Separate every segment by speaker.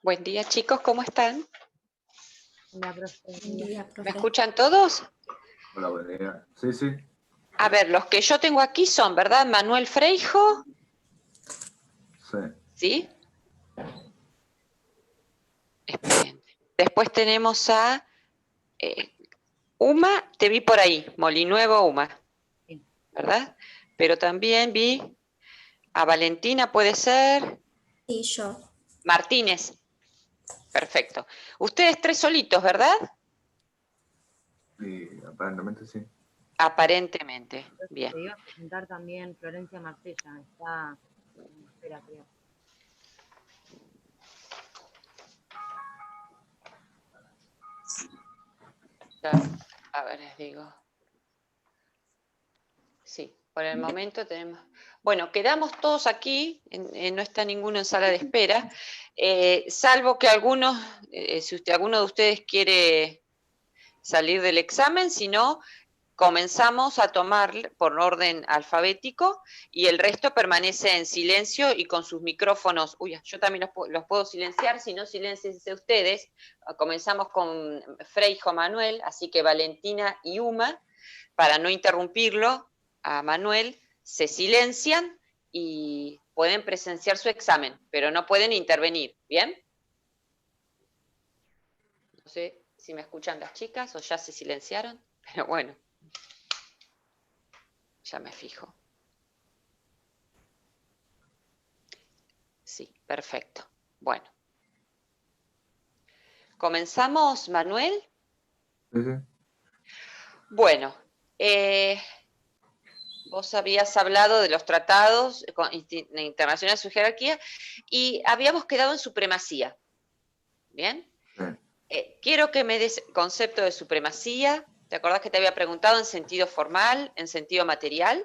Speaker 1: Buen día, chicos, ¿cómo están?
Speaker 2: Hola, profe.
Speaker 3: Buen día,
Speaker 1: ¿Me
Speaker 3: profe.
Speaker 1: escuchan todos?
Speaker 4: Hola, buen día. Sí, sí.
Speaker 1: A ver, los que yo tengo aquí son, ¿verdad? Manuel Freijo,
Speaker 4: Sí.
Speaker 1: ¿sí? Esperen. Después tenemos a Uma, te vi por ahí, Molinuevo Uma,
Speaker 2: Sí.
Speaker 1: ¿verdad? Pero también vi a Valentina, ¿puede ser?
Speaker 3: Sí, yo.
Speaker 1: Martínez. Perfecto. Ustedes tres solitos, ¿verdad?
Speaker 4: Y aparentemente sí.
Speaker 1: Aparentemente. Bien.
Speaker 2: Se iba a presentar también Florencia Marsella, está en espera, creo.
Speaker 1: Ya, a ver, les digo. Sí, por el momento tenemos... Bueno, quedamos todos aquí, no está ninguno en sala de espera, salvo que algunos, si alguno de ustedes quiere salir del examen, si no, comenzamos a tomar por orden alfabético y el resto permanece en silencio y con sus micrófonos. Uy, yo también los puedo silenciar, si no, silenciense ustedes. Comenzamos con Freijo Manuel, así que Valentina y Uma, para no interrumpirlo a Manuel, se silencian y pueden presenciar su examen, pero no pueden intervenir, ¿bien? No sé si me escuchan las chicas o ya se silenciaron, pero bueno, ya me fijo. Sí, perfecto. Bueno. ¿Comenzamos, Manuel?
Speaker 4: Sí, sí.
Speaker 1: Bueno, vos habías hablado de los tratados internacionales de su jerarquía y habíamos quedado en supremacía. ¿Bien?
Speaker 4: Sí.
Speaker 1: Quiero que me des concepto de supremacía. ¿Te acordás que te había preguntado en sentido formal, en sentido material?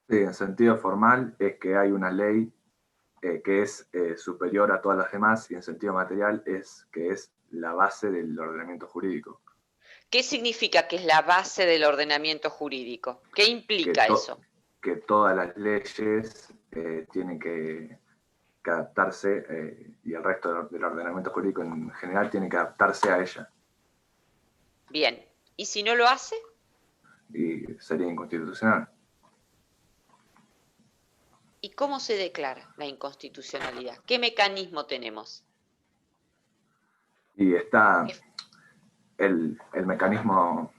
Speaker 4: Sí, en sentido formal es que hay una ley que es superior a todas las demás y en sentido material es que es la base del ordenamiento jurídico.
Speaker 1: ¿Qué significa que es la base del ordenamiento jurídico? ¿Qué implica eso?
Speaker 4: Que todas las leyes tienen que adaptarse y el resto del ordenamiento jurídico en general tiene que adaptarse a ella.
Speaker 1: Bien. ¿Y si no lo hace?
Speaker 4: Y sería inconstitucional.
Speaker 1: ¿Y cómo se declara la inconstitucionalidad? ¿Qué mecanismo tenemos?
Speaker 4: Y está el mecanismo,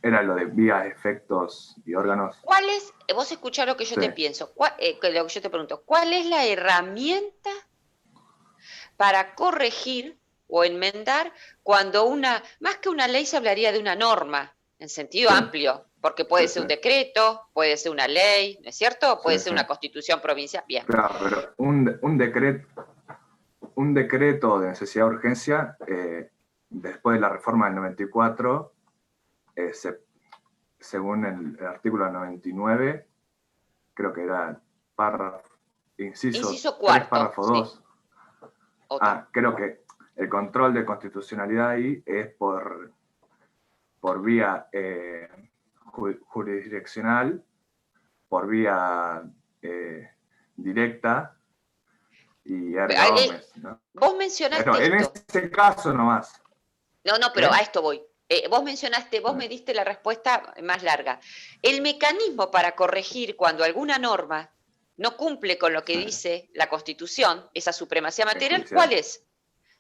Speaker 4: era lo de vías, efectos y órganos.
Speaker 1: ¿Cuál es, vos escuchá lo que yo
Speaker 4: Sí.
Speaker 1: te pienso, lo que yo te pregunto, ¿cuál es la herramienta para corregir o enmendar cuando más que una ley se hablaría de una norma, en sentido
Speaker 4: Sí.
Speaker 1: amplio, porque puede
Speaker 4: Sí,
Speaker 1: ser
Speaker 4: sí.
Speaker 1: un decreto, puede ser una ley, ¿no es cierto? Puede
Speaker 4: Sí,
Speaker 1: ser
Speaker 4: sí.
Speaker 1: una constitución provincial, bien.
Speaker 4: Claro, pero un decreto de necesidad de urgencia, después de la reforma del 94, según el artículo 99, creo que era inciso 3,
Speaker 1: cuarto,
Speaker 4: párrafo
Speaker 1: sí.
Speaker 4: 2.
Speaker 1: Otro.
Speaker 4: Creo que el control de constitucionalidad ahí es por vía jurisdiccional, por vía directa y erga omnes, ¿no?
Speaker 1: Vos mencionaste
Speaker 4: Pero en
Speaker 1: esto.
Speaker 4: este caso nomás.
Speaker 1: No, pero
Speaker 4: ¿Qué?
Speaker 1: a esto voy. Vos me diste la respuesta más larga. El mecanismo para corregir cuando alguna norma no cumple con lo que dice la Constitución, esa supremacía material, ¿cuál es?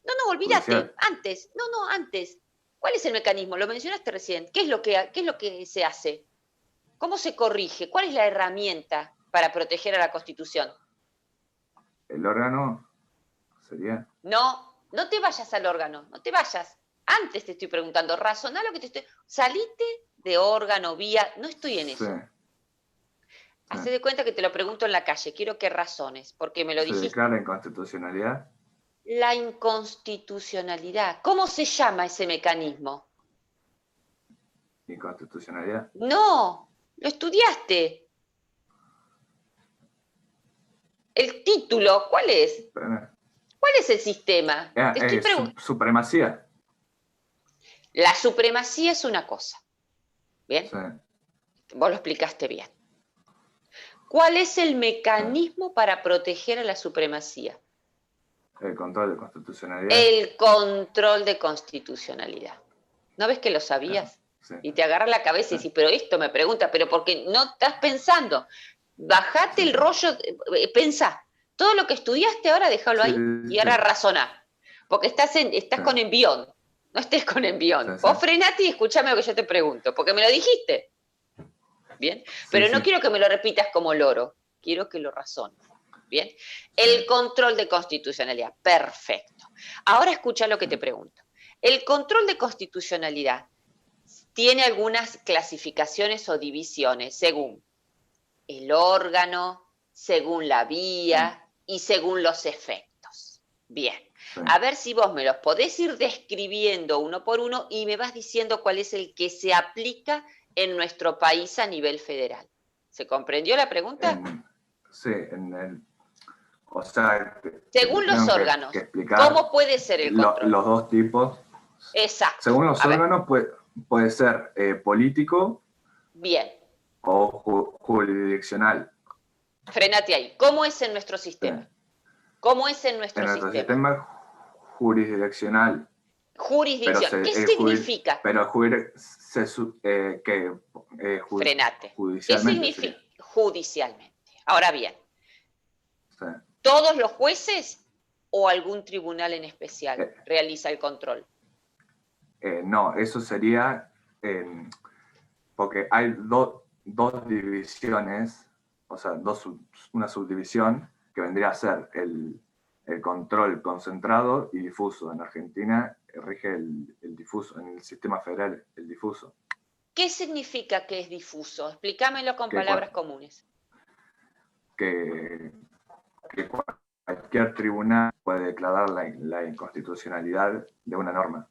Speaker 1: No, olvídate, antes. Antes. ¿Cuál es el mecanismo? Lo mencionaste recién. ¿Qué es lo que se hace? ¿Cómo se corrige? ¿Cuál es la herramienta para proteger a la Constitución?
Speaker 4: El órgano sería...
Speaker 1: No te vayas al órgano, no te vayas. Antes te estoy preguntando, razoná lo que te estoy... Salite de órgano, vía, no estoy en eso. Hacé de cuenta que te lo pregunto en la calle, quiero que razones, porque me lo dijiste.
Speaker 4: ¿Se declara inconstitucionalidad?
Speaker 1: La inconstitucionalidad. ¿Cómo se llama ese mecanismo?
Speaker 4: ¿Inconstitucionalidad?
Speaker 1: No, lo estudiaste. El título, ¿cuál es? ¿Cuál es el sistema? Te estoy preguntando.
Speaker 4: Supremacía.
Speaker 1: La supremacía es una cosa. ¿Bien?
Speaker 4: Sí.
Speaker 1: Vos lo explicaste bien. ¿Cuál es el mecanismo para proteger a la supremacía?
Speaker 4: El control de constitucionalidad.
Speaker 1: El control de constitucionalidad. ¿No ves que lo sabías?
Speaker 4: Sí.
Speaker 1: Y te agarra la cabeza y dices, pero esto me pregunta, pero porque no estás pensando. Bajate el rollo, pensá. Todo lo que estudiaste ahora déjalo ahí y ahora razoná. Porque estás con envión. No estés con envión. Vos frenate y escuchame lo que yo te pregunto, porque me lo dijiste. ¿Bien? Pero no quiero que me lo repitas como loro. Quiero que lo razones. ¿Bien? El control de constitucionalidad. Perfecto. Ahora escucha lo que te pregunto. El control de constitucionalidad tiene algunas clasificaciones o divisiones según el órgano, según la vía y según los efectos. Bien. A ver si vos me los podés ir describiendo uno por uno y me vas diciendo cuál es el que se aplica en nuestro país a nivel federal. ¿Se comprendió la pregunta?
Speaker 4: Sí, o sea,
Speaker 1: según los órganos, ¿cómo puede ser el control?
Speaker 4: Los dos tipos.
Speaker 1: Exacto.
Speaker 4: Según los órganos puede ser político.
Speaker 1: Bien.
Speaker 4: O jurisdiccional.
Speaker 1: Frenate ahí. ¿Cómo es en nuestro sistema? ¿Cómo es en nuestro sistema?
Speaker 4: En nuestro sistema jurisdiccional.
Speaker 1: Jurisdicción. ¿Qué significa? Frenate. ¿Qué significa? Judicialmente. Ahora bien, ¿todos los jueces o algún tribunal en especial realiza el control?
Speaker 4: No, eso sería porque hay dos divisiones, o sea, una subdivisión que vendría a ser el control concentrado y difuso. En Argentina rige el difuso, en el sistema federal el difuso.
Speaker 1: ¿Qué significa que es difuso? Explícamelo con palabras comunes.
Speaker 4: Que cualquier tribunal puede declarar la inconstitucionalidad de una norma.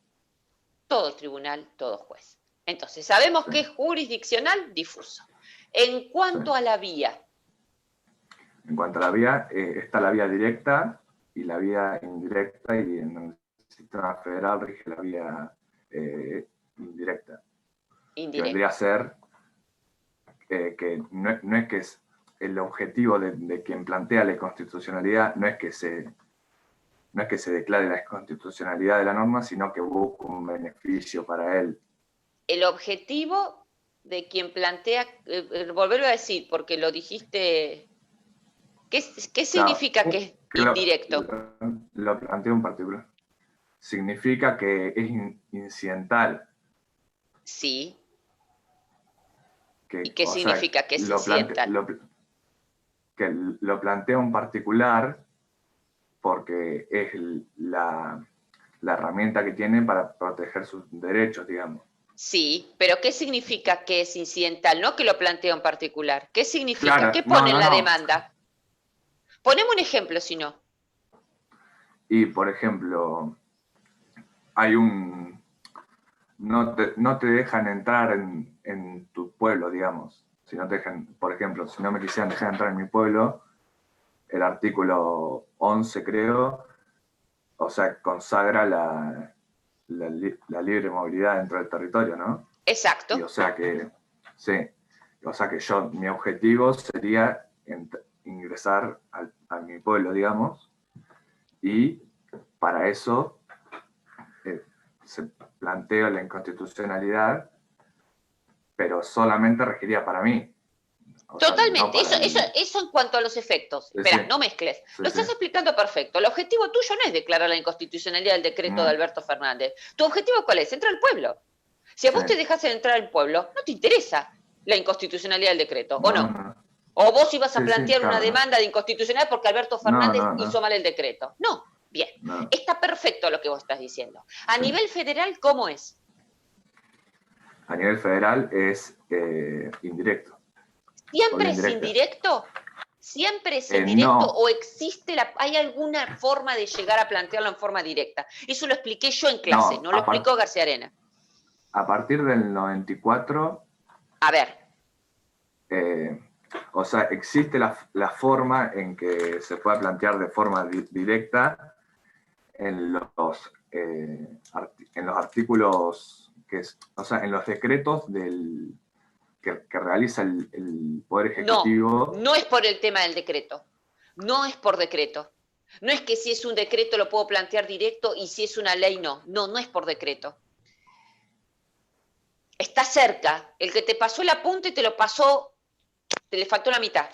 Speaker 1: Todo tribunal, todo juez. Entonces, sabemos que es jurisdiccional, difuso. En cuanto a la vía.
Speaker 4: En cuanto a la vía, está la vía directa y la vía indirecta, y en el sistema federal rige la vía indirecta. Que vendría a ser que no es que es el objetivo de quien plantea la inconstitucionalidad, no es que se declare la inconstitucionalidad de la norma, sino que busca un beneficio para él.
Speaker 1: El objetivo de quien plantea, volverlo a decir, porque lo dijiste, ¿qué significa que es indirecto?
Speaker 4: Lo planteo en particular. Significa que es incidental.
Speaker 1: Sí. ¿Y qué significa que es incidental?
Speaker 4: Que lo planteo en particular porque es la herramienta que tiene para proteger sus derechos, digamos.
Speaker 1: Sí, pero ¿qué significa que es incidental? No que lo planteo en particular. ¿Qué significa?
Speaker 4: Claro,
Speaker 1: ¿Qué pone en la demanda? Poneme un ejemplo, si no.
Speaker 4: Y, por ejemplo, hay no te dejan entrar en tu pueblo, digamos. Si no te dejan, por ejemplo, si no me quisieran dejar entrar en mi pueblo, el artículo 11, creo, o sea, consagra la libre movilidad dentro del territorio, ¿no?
Speaker 1: Exacto.
Speaker 4: Y o sea que, sí, o sea que mi objetivo sería ingresar a mi pueblo, digamos, y para eso se plantea la inconstitucionalidad, pero solamente regiría para mí.
Speaker 1: Totalmente, eso en cuanto a los efectos. Esperá, no mezcles. Lo estás explicando perfecto. El objetivo tuyo no es declarar la inconstitucionalidad del decreto de Alberto Fernández. ¿Tu objetivo cuál es? Entrar al pueblo. Si a vos te dejasen entrar al pueblo, no te interesa la inconstitucionalidad del decreto, ¿o no? O vos ibas a plantear una demanda de inconstitucionalidad porque Alberto Fernández hizo mal el decreto. No, bien. Está perfecto lo que vos estás diciendo. A nivel federal, ¿cómo es?
Speaker 4: A nivel federal es indirecto.
Speaker 1: ¿Siempre es indirecto? ¿Siempre es indirecto
Speaker 4: no.
Speaker 1: o hay alguna forma de llegar a plantearlo en forma directa? Eso lo expliqué yo en clase, no lo explicó García Arena.
Speaker 4: A partir del 94...
Speaker 1: A ver.
Speaker 4: O sea, existe la forma en que se pueda plantear de forma directa en los artículos, o sea, en los decretos que realiza el Poder Ejecutivo.
Speaker 1: No es por el tema del decreto. No es por decreto. No es que si es un decreto lo puedo plantear directo y si es una ley no. No, no es por decreto. Está cerca. El que te pasó el apunte te lo pasó, te le faltó la mitad.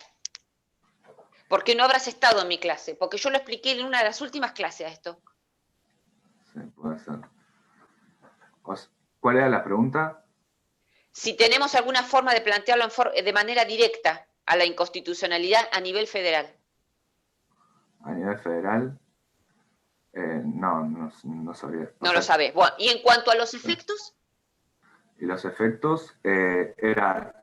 Speaker 1: Porque no habrás estado en mi clase, porque yo lo expliqué en una de las últimas clases a esto.
Speaker 4: Sí, puede ser. ¿Cuál era la pregunta?
Speaker 1: Si tenemos alguna forma de plantearlo de manera directa a la inconstitucionalidad a nivel federal.
Speaker 4: A nivel federal, no sabría.
Speaker 1: No lo sabés. Bueno, y en cuanto a los efectos,
Speaker 4: Y los efectos era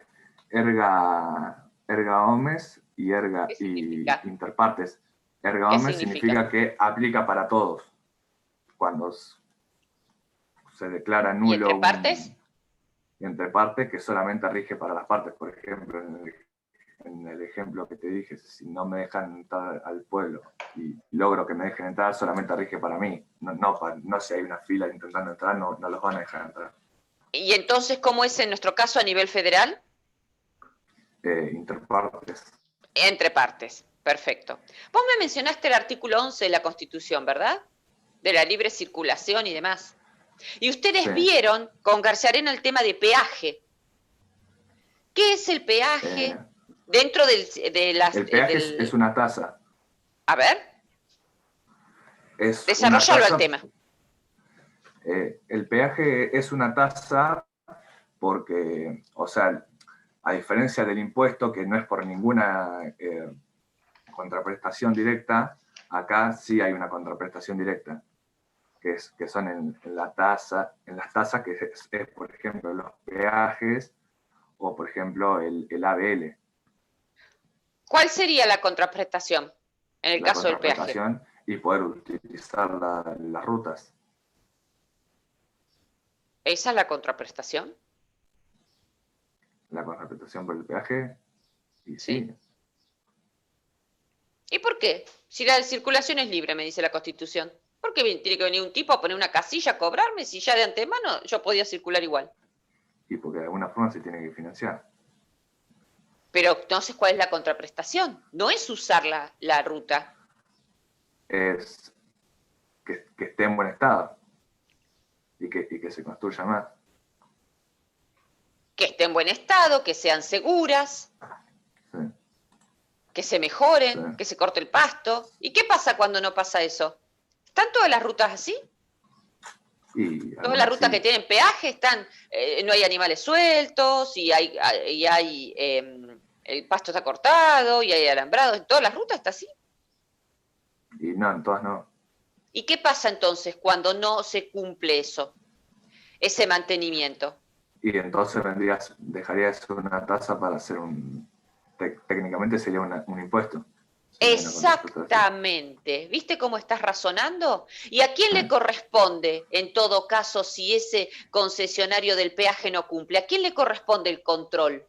Speaker 4: erga omnes y
Speaker 1: ¿qué significa?
Speaker 4: inter partes. Erga
Speaker 1: ¿Qué
Speaker 4: omnes
Speaker 1: significa?
Speaker 4: significa que aplica para todos. Cuando se declara
Speaker 1: ¿Y
Speaker 4: nulo
Speaker 1: entre partes?
Speaker 4: y entre partes, que solamente rige para las partes. Por ejemplo, en el ejemplo que te dije, si no me dejan entrar al pueblo y logro que me dejen entrar, solamente rige para mí. No si hay una fila intentando entrar, no los van a dejar entrar.
Speaker 1: ¿Y entonces cómo es en nuestro caso a nivel federal?
Speaker 4: Interpartes.
Speaker 1: Entre partes. Perfecto. Vos me mencionaste el artículo 11 de la Constitución, ¿verdad? De la libre circulación y demás. Y ustedes
Speaker 4: Sí.
Speaker 1: vieron con García Arena el tema de peaje. ¿Qué es el peaje dentro de las...
Speaker 4: El peaje es una tasa.
Speaker 1: A ver,
Speaker 4: Es
Speaker 1: desarrollalo al tema.
Speaker 4: El peaje es una tasa porque, o sea, a diferencia del impuesto, que no es por ninguna contraprestación directa, acá sí hay una contraprestación directa, que son en las tasas, que es, por ejemplo, los peajes o, por ejemplo, el ABL.
Speaker 1: ¿Cuál sería la contraprestación en el caso del peaje?
Speaker 4: Y poder utilizar las rutas.
Speaker 1: ¿Esa es la contraprestación?
Speaker 4: La contraprestación por el peaje, y
Speaker 1: Sí.
Speaker 4: sí.
Speaker 1: ¿Y por qué? Si la circulación es libre, me dice la Constitución. ¿Por qué tiene que venir un tipo a poner una casilla a cobrarme si ya de antemano yo podía circular igual?
Speaker 4: Y porque de alguna forma se tiene que financiar.
Speaker 1: Pero entonces, ¿cuál es la contraprestación? No es usar la ruta.
Speaker 4: Es que esté en buen estado y que se construya más.
Speaker 1: Que esté en buen estado, que sean seguras,
Speaker 4: Sí.
Speaker 1: que se mejoren,
Speaker 4: Sí.
Speaker 1: que se corte el pasto. ¿Y qué pasa cuando no pasa eso? ¿Están todas las rutas así?
Speaker 4: Y
Speaker 1: Todas las rutas que tienen peaje están, no hay animales sueltos, y el pasto está cortado, y hay alambrados. ¿En todas las rutas está así?
Speaker 4: Y no, en todas no.
Speaker 1: ¿Y qué pasa entonces cuando no se cumple eso? Ese mantenimiento.
Speaker 4: Y entonces dejarías una tasa para hacer técnicamente sería un impuesto.
Speaker 1: Exactamente. ¿Viste cómo estás razonando? ¿Y a quién le corresponde, en todo caso, si ese concesionario del peaje no cumple? ¿A quién le corresponde el control?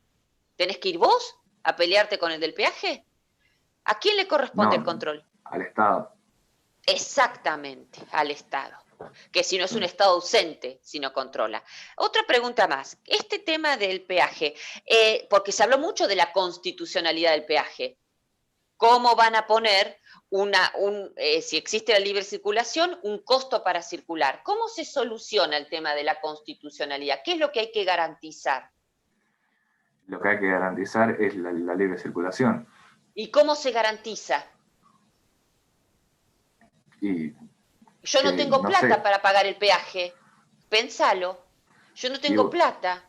Speaker 1: ¿Tenés que ir vos a pelearte con el del peaje? ¿A quién le corresponde el control?
Speaker 4: Al Estado.
Speaker 1: Exactamente, al Estado. Que si no es un Estado ausente, si no controla. Otra pregunta más. Este tema del peaje, porque se habló mucho de la constitucionalidad del peaje. ¿Cómo van a poner, si existe la libre circulación, un costo para circular? ¿Cómo se soluciona el tema de la constitucionalidad? ¿Qué es lo que hay que garantizar?
Speaker 4: Lo que hay que garantizar es la libre circulación.
Speaker 1: ¿Y cómo se garantiza? Yo no tengo plata para pagar el peaje. Pénsalo. Yo no tengo plata.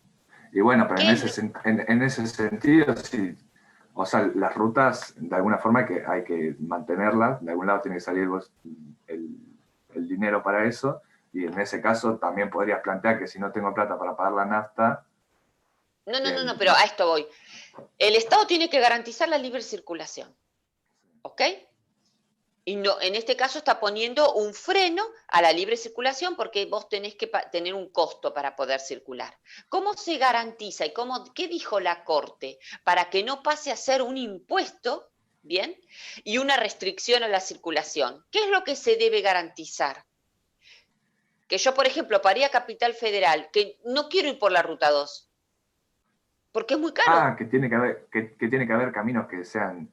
Speaker 4: Y bueno, pero en ese sentido, sí. O sea, las rutas, de alguna forma hay que mantenerlas, de algún lado tiene que salir el dinero para eso, y en ese caso también podrías plantear que si no tengo plata para pagar la nafta...
Speaker 1: No, pero a esto voy. El Estado tiene que garantizar la libre circulación, ¿ok? Y no, en este caso está poniendo un freno a la libre circulación porque vos tenés que tener un costo para poder circular. ¿Cómo se garantiza y qué dijo la Corte para que no pase a ser un impuesto, bien, y una restricción a la circulación? ¿Qué es lo que se debe garantizar? Que yo, por ejemplo, para ir a Capital Federal, que no quiero ir por la Ruta 2, porque es muy caro.
Speaker 4: Que tiene que haber caminos que sean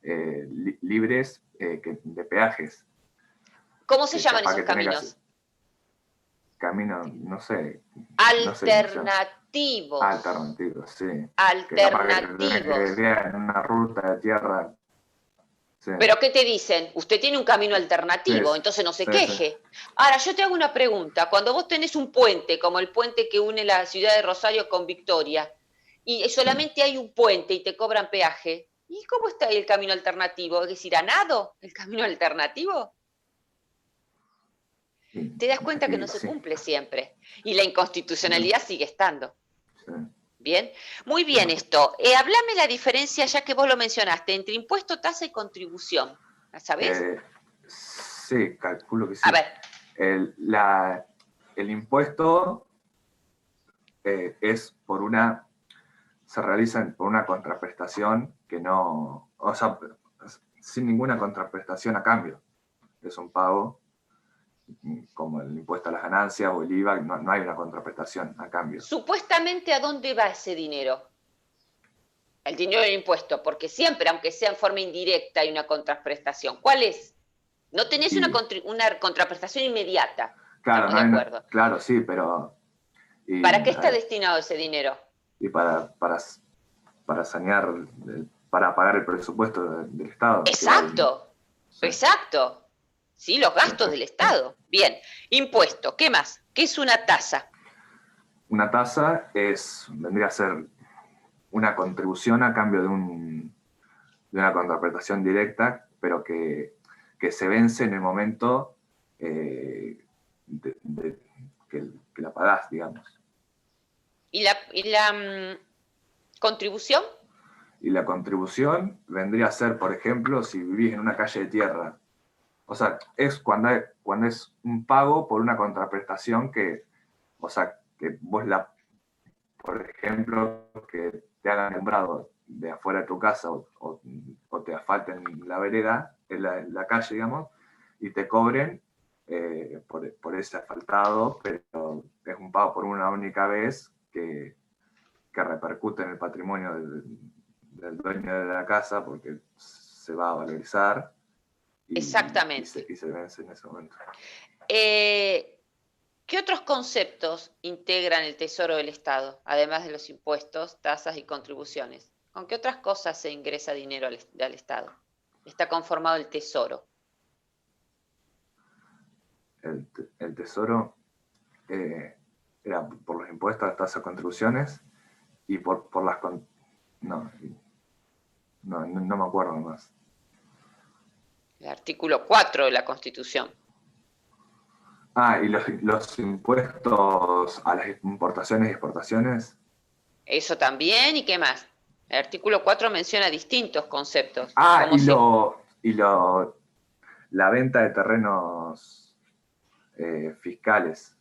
Speaker 4: libres de peajes.
Speaker 1: ¿Cómo se
Speaker 4: Que
Speaker 1: llaman
Speaker 4: capaz
Speaker 1: esos
Speaker 4: que tenés que
Speaker 1: caminos?
Speaker 4: hacer camino, no sé cómo se llama.
Speaker 1: Alternativos.
Speaker 4: Alternativos, sí. Que capaz que te tenés que
Speaker 1: Alternativos.
Speaker 4: desviar en una ruta de tierra. Sí,
Speaker 1: ¿Pero qué te dicen? Usted tiene un camino
Speaker 4: sí,
Speaker 1: alternativo, entonces no se
Speaker 4: sí, sí.
Speaker 1: queje. Ahora, yo te hago una pregunta. Cuando vos tenés un puente, como el puente que une la ciudad de Rosario con Victoria, y solamente hay un puente y te cobran peaje, ¿y cómo está ahí el camino alternativo? Es decir, ¿a nado el camino alternativo?
Speaker 4: Sí,
Speaker 1: Te das cuenta que no se
Speaker 4: sí,
Speaker 1: cumple siempre. Y la inconstitucionalidad sigue estando.
Speaker 4: sí,
Speaker 1: Bien, muy bien
Speaker 4: sí.
Speaker 1: esto. Háblame la diferencia, ya que vos lo mencionaste, entre impuesto, tasa y contribución. ¿La sabés?
Speaker 4: Sí, calculo que
Speaker 1: A
Speaker 4: sí.
Speaker 1: ver,
Speaker 4: El impuesto se realiza por una contraprestación que no, o sea, sin ninguna contraprestación a cambio. Es un pago como el impuesto a las ganancias o el IVA, no hay una contraprestación a cambio.
Speaker 1: supuestamente, ¿a dónde va ese dinero? El dinero del impuesto, porque siempre, aunque sea en forma indirecta, hay una contraprestación. ¿Cuál es? No tenés una,
Speaker 4: Y
Speaker 1: una contraprestación inmediata.
Speaker 4: claro,
Speaker 1: Estamos de acuerdo.
Speaker 4: claro, sí, pero
Speaker 1: ¿Para
Speaker 4: y,
Speaker 1: qué está destinado ese dinero?
Speaker 4: y para sanear, para pagar el presupuesto del Estado, que va
Speaker 1: Exacto,
Speaker 4: sí,
Speaker 1: exacto. Sí, los gastos del
Speaker 4: sí.
Speaker 1: Estado. Bien, impuesto. ¿Qué más? ¿Qué es una tasa?
Speaker 4: Una tasa vendría a ser una contribución a cambio de una contraprestación directa, pero que se vence en el momento que la pagás, digamos.
Speaker 1: ¿Y la contribución?
Speaker 4: Y la contribución vendría a ser, por ejemplo, si vivís en una calle de tierra. O sea, es cuando es un pago por una contraprestación o sea, que vos por ejemplo, que te hagan alumbrado de afuera de tu casa o te asfalten la vereda, en la calle, digamos, y te cobren por ese asfaltado, pero es un pago por una única vez que repercute en el patrimonio del dueño de la casa porque se va a valorizar
Speaker 1: Exactamente.
Speaker 4: y se vence en ese momento.
Speaker 1: ¿Qué otros conceptos integran el Tesoro del Estado, además de los impuestos, tasas y contribuciones? ¿Con qué otras cosas se ingresa dinero al Estado? Está conformado el Tesoro.
Speaker 4: El Tesoro era por los impuestos, las tasas, contribuciones y por las... No me acuerdo más.
Speaker 1: El artículo 4 de la Constitución.
Speaker 4: Y los impuestos a las importaciones y exportaciones.
Speaker 1: Eso también, ¿y qué más? El artículo 4 menciona distintos conceptos.
Speaker 4: La venta de terrenos fiscales.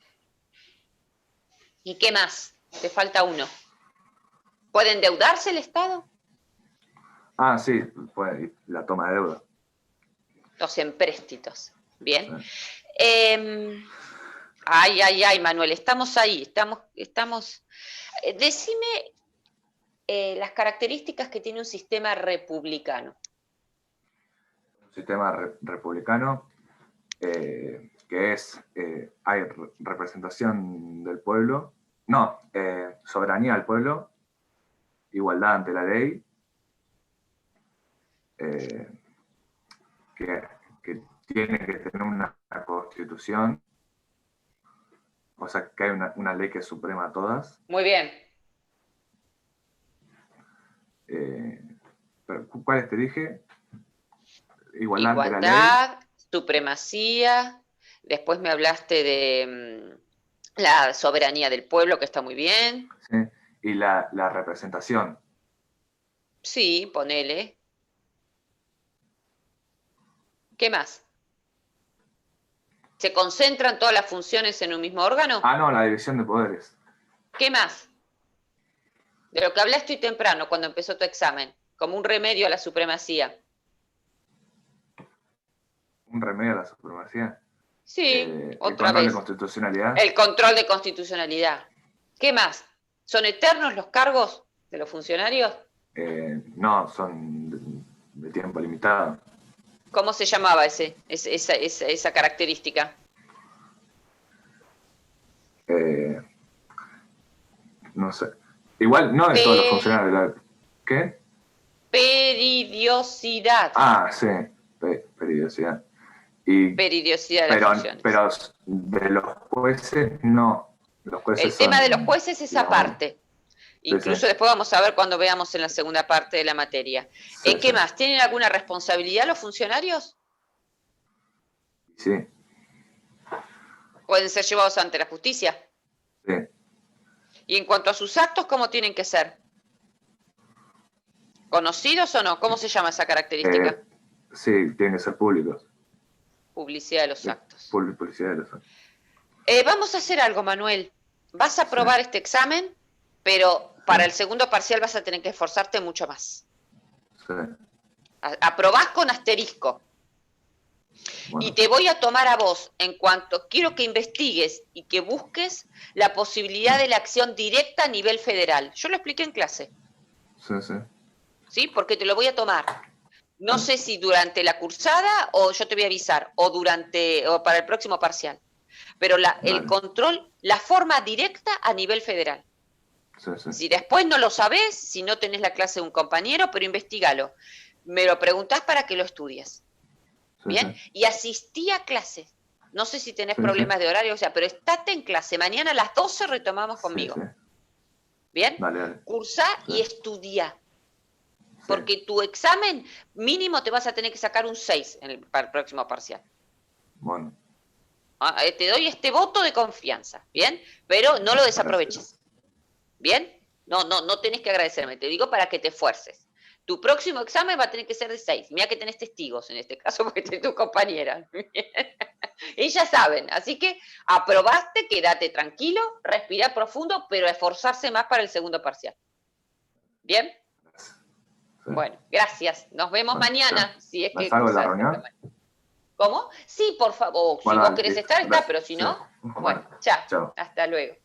Speaker 1: ¿Y qué más? Te falta uno. ¿Puede endeudarse el Estado?
Speaker 4: Sí, pues, la toma de deuda.
Speaker 1: Los empréstitos. Bien.
Speaker 4: Sí.
Speaker 1: Ay, Manuel, estamos ahí, estamos. Decime las características que tiene un sistema republicano.
Speaker 4: Un sistema republicano que hay representación del pueblo, soberanía del pueblo, igualdad ante la ley, que tiene que tener una constitución, o sea, que hay una ley que es suprema a todas.
Speaker 1: Muy bien.
Speaker 4: Pero, ¿cuáles te dije? Igualdad ante la ley.
Speaker 1: Igualdad, supremacía. Después me hablaste de la soberanía del pueblo, que está muy bien.
Speaker 4: ¿Sí? Y la representación.
Speaker 1: Sí, ponele. ¿Qué más? ¿Se concentran todas las funciones en un mismo órgano?
Speaker 4: No, la división de poderes.
Speaker 1: ¿Qué más? De lo que hablaste hoy temprano, cuando empezó tu examen, como un remedio a la supremacía.
Speaker 4: Un remedio a la supremacía.
Speaker 1: Sí,
Speaker 4: El
Speaker 1: otra
Speaker 4: control de
Speaker 1: vez.
Speaker 4: constitucionalidad.
Speaker 1: El control de constitucionalidad. ¿Qué más? ¿Son eternos los cargos de los funcionarios?
Speaker 4: No, son de de tiempo limitado.
Speaker 1: ¿Cómo se llamaba esa característica?
Speaker 4: No sé. Igual no de todos los funcionarios. ¿Qué?
Speaker 1: Peridiosidad.
Speaker 4: Ah, sí, peridiosidad.
Speaker 1: Peridiosidad de las funciones.
Speaker 4: Pero de los jueces, no. Los jueces
Speaker 1: El tema
Speaker 4: son,
Speaker 1: de los jueces es esa
Speaker 4: digamos,
Speaker 1: parte.
Speaker 4: sí,
Speaker 1: Incluso
Speaker 4: sí.
Speaker 1: después vamos a ver cuando veamos en la segunda parte de la materia.
Speaker 4: Sí,
Speaker 1: ¿Qué
Speaker 4: sí.
Speaker 1: más? ¿Tienen alguna responsabilidad los funcionarios?
Speaker 4: Sí,
Speaker 1: ¿Pueden ser llevados ante la justicia?
Speaker 4: sí.
Speaker 1: Y en cuanto a sus actos, ¿cómo tienen que ser? ¿Conocidos o no? ¿Cómo se llama esa característica?
Speaker 4: Sí, tienen que ser públicos.
Speaker 1: Publicidad de los actos.
Speaker 4: Publicidad de los actos.
Speaker 1: Vamos a hacer algo, Manuel. Vas a
Speaker 4: Sí.
Speaker 1: aprobar este examen, pero para
Speaker 4: Sí.
Speaker 1: el segundo parcial vas a tener que esforzarte mucho más.
Speaker 4: Sí.
Speaker 1: Aprobás con asterisco.
Speaker 4: Bueno,
Speaker 1: Y te voy a tomar a vos en cuanto quiero que investigues y que busques la posibilidad de la acción directa a nivel federal. Yo lo expliqué en clase,
Speaker 4: sí, sí.
Speaker 1: ¿sí? Porque te lo voy a tomar. No sé si durante la cursada o yo te voy a avisar, o para el próximo parcial. Pero el
Speaker 4: Dale.
Speaker 1: control, la forma directa a nivel federal.
Speaker 4: Sí, sí.
Speaker 1: Si después no lo sabés, si no tenés la clase de un compañero, pero investigalo. Me lo preguntás para que lo estudies.
Speaker 4: Sí,
Speaker 1: ¿Bien?
Speaker 4: sí.
Speaker 1: Y asistí a clases. No sé si tenés
Speaker 4: Sí,
Speaker 1: problemas
Speaker 4: sí.
Speaker 1: de horario, o sea, pero estate en clase. Mañana a las 12 retomamos conmigo.
Speaker 4: Sí, sí.
Speaker 1: ¿Bien?
Speaker 4: Dale, dale.
Speaker 1: Cursá
Speaker 4: Sí.
Speaker 1: y estudiá.
Speaker 4: Sí.
Speaker 1: Porque tu examen mínimo te vas a tener que sacar un 6 para el próximo parcial.
Speaker 4: Bueno,
Speaker 1: Te doy este voto de confianza, ¿bien? Pero no lo desaproveches.
Speaker 4: gracias.
Speaker 1: ¿Bien? No tenés que agradecerme, te digo para que te esfuerces. Tu próximo examen va a tener que ser de 6. Mira que tenés testigos en este caso, porque tenés tu compañera. Ellas saben, así que aprobaste, quédate tranquilo, respira profundo, pero esforzarse más para el segundo parcial. ¿Bien?
Speaker 4: Sí.
Speaker 1: Bueno, gracias. Nos vemos
Speaker 4: Bueno,
Speaker 1: mañana,
Speaker 4: chao.
Speaker 1: si es
Speaker 4: ¿Me
Speaker 1: que
Speaker 4: salgo de la
Speaker 1: cursás esta
Speaker 4: reunión?
Speaker 1: mañana. ¿Cómo? Sí, por favor. Si
Speaker 4: Bueno,
Speaker 1: vos
Speaker 4: dale,
Speaker 1: querés
Speaker 4: listo.
Speaker 1: estar, está,
Speaker 4: Gracias.
Speaker 1: pero si
Speaker 4: Sí.
Speaker 1: no, bueno,
Speaker 4: Bueno,
Speaker 1: chao.
Speaker 4: chao.
Speaker 1: Hasta luego.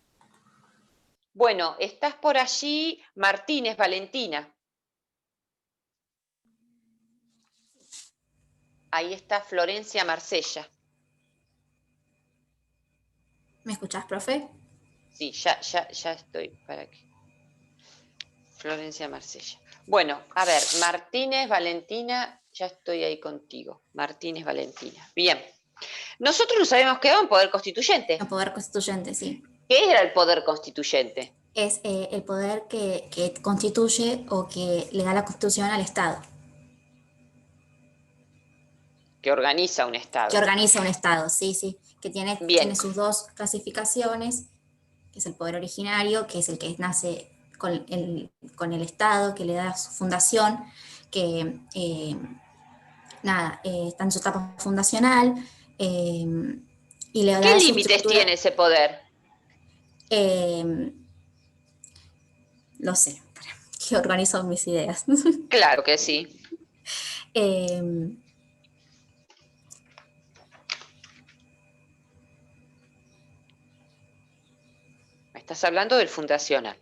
Speaker 1: Bueno, estás por allí, Martínez, Valentina. Ahí está Florencia Marsella.
Speaker 3: ¿Me escuchás, profe?
Speaker 1: Sí, ya estoy para aquí. Florencia Marsella. Bueno, a ver, Martínez, Valentina, ya estoy ahí contigo. Martínez, Valentina. Bien. Nosotros nos habíamos quedado en poder constituyente.
Speaker 3: El poder constituyente, sí.
Speaker 1: ¿Qué era el poder constituyente?
Speaker 3: Es el poder que constituye o que le da la constitución al Estado,
Speaker 1: Que organiza un Estado.
Speaker 3: que organiza un Estado, sí, sí, que tiene
Speaker 1: Bien.
Speaker 3: sus dos clasificaciones, que es el poder originario, que es el que nace con el Estado, que le da su fundación, que está en su etapa fundacional, y le
Speaker 1: ¿Qué
Speaker 3: da su
Speaker 1: límites
Speaker 3: estructura.
Speaker 1: tiene ese poder?
Speaker 3: Lo sé, que organizo mis ideas.
Speaker 1: Claro que sí. Me estás hablando del fundacional.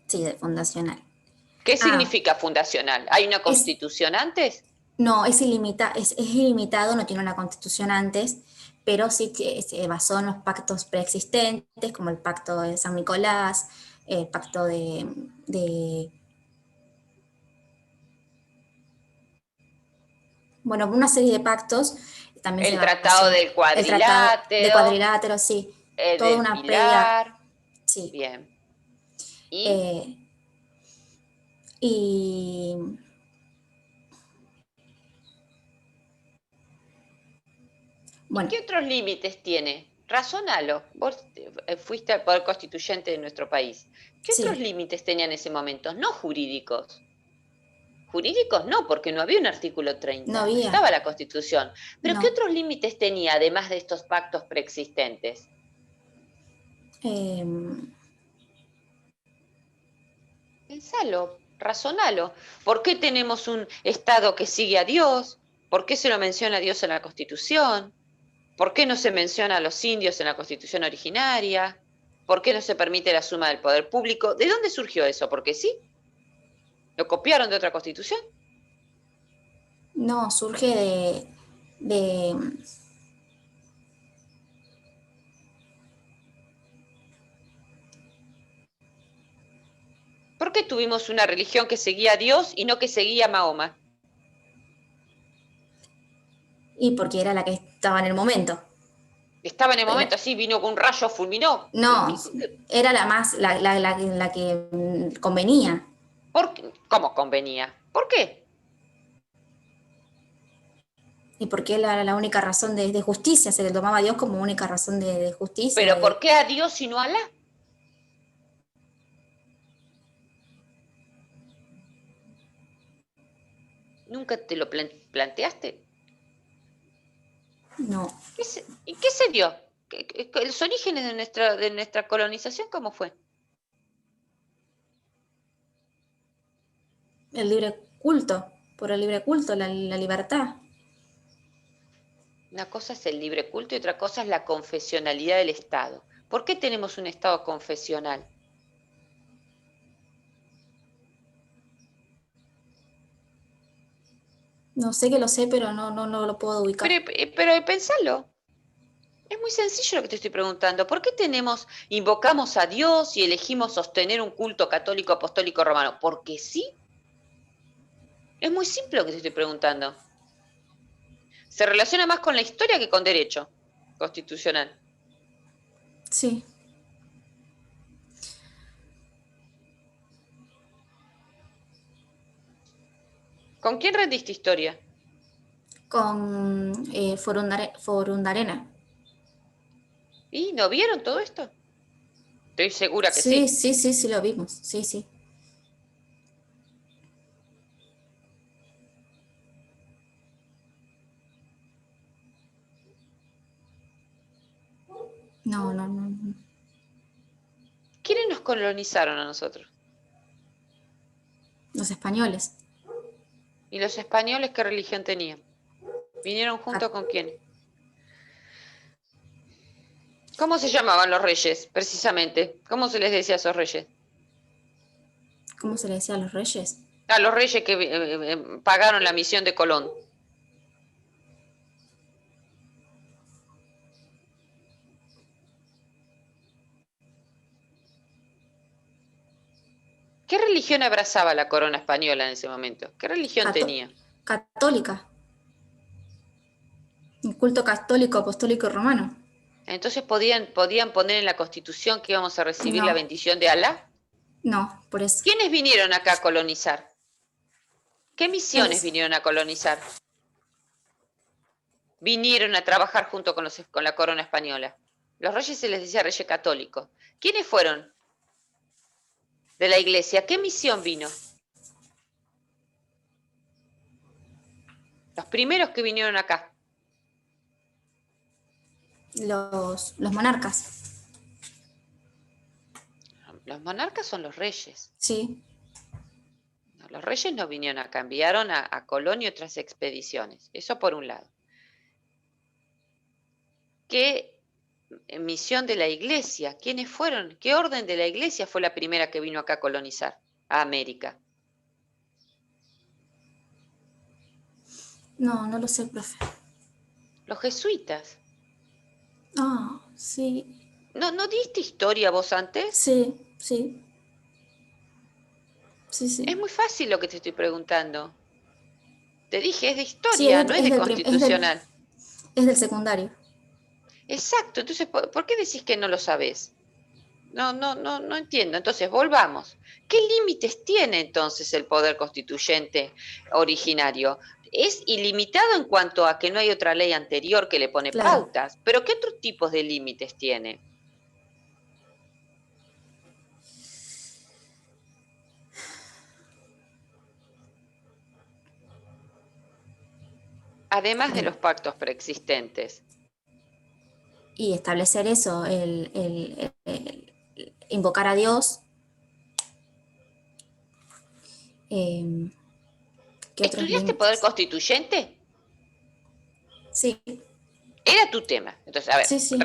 Speaker 3: Sí, de fundacional.
Speaker 1: ¿Qué significa fundacional? ¿Hay una constitución antes?
Speaker 3: No, es ilimitado, no tiene una constitución antes, pero sí se basó en los pactos preexistentes, como el pacto de San Nicolás, el pacto bueno, una serie de pactos. También se
Speaker 1: El tratado
Speaker 3: basó
Speaker 1: del
Speaker 3: el tratado de
Speaker 1: cuadrilátero,
Speaker 3: cuadrilátero, sí, toda
Speaker 1: del
Speaker 3: una previa,
Speaker 1: pilar.
Speaker 3: sí.
Speaker 1: Bien. ¿Y
Speaker 3: Y bueno,
Speaker 1: qué otros límites tiene? Razónalo. Vos fuiste al poder constituyente de nuestro país. ¿Qué otros
Speaker 3: sí,
Speaker 1: límites tenía en ese momento? No jurídicos. Jurídicos no, porque no había un artículo 30,
Speaker 3: no
Speaker 1: no
Speaker 3: había,
Speaker 1: estaba la Constitución. Pero ¿qué
Speaker 3: no.
Speaker 1: otros límites tenía además de estos pactos preexistentes? Pensalo, razonalo. ¿Por qué tenemos un Estado que sigue a Dios? ¿Por qué se lo menciona a Dios en la Constitución? ¿Por qué no se menciona a los indios en la Constitución originaria? ¿Por qué no se permite la suma del poder público? ¿De dónde surgió eso? ¿Porque sí? ¿Lo copiaron de otra Constitución?
Speaker 3: No, surge de
Speaker 1: ¿Por qué tuvimos una religión que seguía a Dios y no que seguía a Mahoma?
Speaker 3: y porque era la que estaba en el momento.
Speaker 1: Estaba en el
Speaker 3: Era-
Speaker 1: momento, así vino con un rayo, fulminó.
Speaker 3: no, era la más, la que convenía.
Speaker 1: ¿Cómo convenía? ¿Por qué?
Speaker 3: Y porque era la única razón de justicia, se le tomaba a Dios como única razón de justicia.
Speaker 1: ¿Pero por qué a Dios y no a Alá? ¿Nunca te lo planteaste?
Speaker 3: No,
Speaker 1: ¿Y qué se dio? ¿Los orígenes de nuestra colonización cómo fue?
Speaker 3: el libre culto, por el libre culto, la libertad.
Speaker 1: Una cosa es el libre culto y otra cosa es la confesionalidad del Estado. ¿Por qué tenemos un Estado confesional?
Speaker 3: No sé que lo sé, pero no lo puedo ubicar.
Speaker 1: Pero pensalo. Es muy sencillo lo que te estoy preguntando. ¿Por qué invocamos a Dios y elegimos sostener un culto católico apostólico romano? ¿Porque sí? Es muy simple lo que te estoy preguntando. Se relaciona más con la historia que con derecho constitucional.
Speaker 3: Sí,
Speaker 1: ¿Con quién rendiste historia?
Speaker 3: con Forundarena.
Speaker 1: ¿Y no vieron todo esto? Estoy segura que
Speaker 3: Sí,
Speaker 1: sí.
Speaker 3: sí, sí, sí lo vimos. Sí, sí. No.
Speaker 1: ¿Quiénes nos colonizaron a nosotros?
Speaker 3: Los españoles.
Speaker 1: ¿Y los españoles qué religión tenían? ¿Vinieron
Speaker 3: Cat-
Speaker 1: junto con quién? ¿Cómo se llamaban los reyes, precisamente? ¿Cómo se les decía a esos reyes?
Speaker 3: ¿Cómo se le decía a los reyes?
Speaker 1: A los reyes que pagaron la misión de Colón. ¿Qué religión abrazaba la corona española en ese momento? ¿Qué religión tenía?
Speaker 3: Católica. El culto católico, apostólico y romano.
Speaker 1: Entonces podían poner en la Constitución que íbamos a recibir la
Speaker 3: No,
Speaker 1: bendición de Alá.
Speaker 3: no, por eso.
Speaker 1: ¿Quiénes vinieron acá a colonizar? ¿Qué misiones
Speaker 3: Es,
Speaker 1: vinieron a colonizar? Vinieron a trabajar junto con la corona española. Los reyes se les decía reyes católicos. ¿Quiénes fueron de la iglesia? ¿Qué misión vino? Los primeros que vinieron acá.
Speaker 3: los monarcas.
Speaker 1: Los monarcas son los reyes.
Speaker 3: Sí,
Speaker 1: No, los reyes no vinieron acá, enviaron a Colón y otras expediciones. Eso por un lado. ¿Qué misión de la iglesia? ¿Quiénes fueron? ¿Qué orden de la iglesia fue la primera que vino acá a colonizar a América?
Speaker 3: no lo sé, profe.
Speaker 1: Los jesuitas.
Speaker 3: Ah, sí,
Speaker 1: ¿No diste historia vos antes?
Speaker 3: sí, sí,
Speaker 1: Es
Speaker 3: sí.
Speaker 1: muy fácil lo que te estoy preguntando. Te dije, es de
Speaker 3: Sí,
Speaker 1: historia, no es de constitucional.
Speaker 3: es del secundario.
Speaker 1: Exacto, entonces, ¿por qué decís que no lo sabés? No entiendo. Entonces, volvamos. ¿Qué límites tiene entonces el poder constituyente originario? Es ilimitado en cuanto a que no hay otra ley anterior que le pone
Speaker 3: Claro.
Speaker 1: pautas, pero ¿qué otros tipos de límites tiene? Además de los pactos preexistentes.
Speaker 3: Y establecer eso, invocar a Dios. ¿Qué otros
Speaker 1: ¿Estudiaste poder
Speaker 3: límites?
Speaker 1: constituyente?
Speaker 3: Sí,
Speaker 1: Era tu tema. Entonces, a ver,
Speaker 3: sí.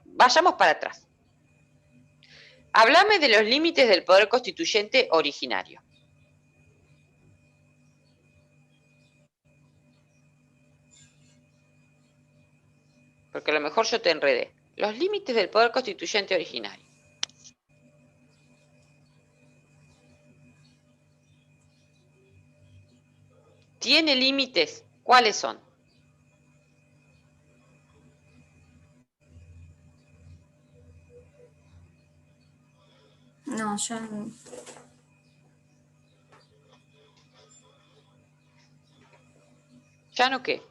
Speaker 1: vayamos para atrás. Háblame de los límites del poder constituyente originario. porque a lo mejor yo te enredé. Los límites del poder constituyente originario. ¿Tiene límites? ¿Cuáles son?
Speaker 3: No, yo
Speaker 1: ¿Ya no qué?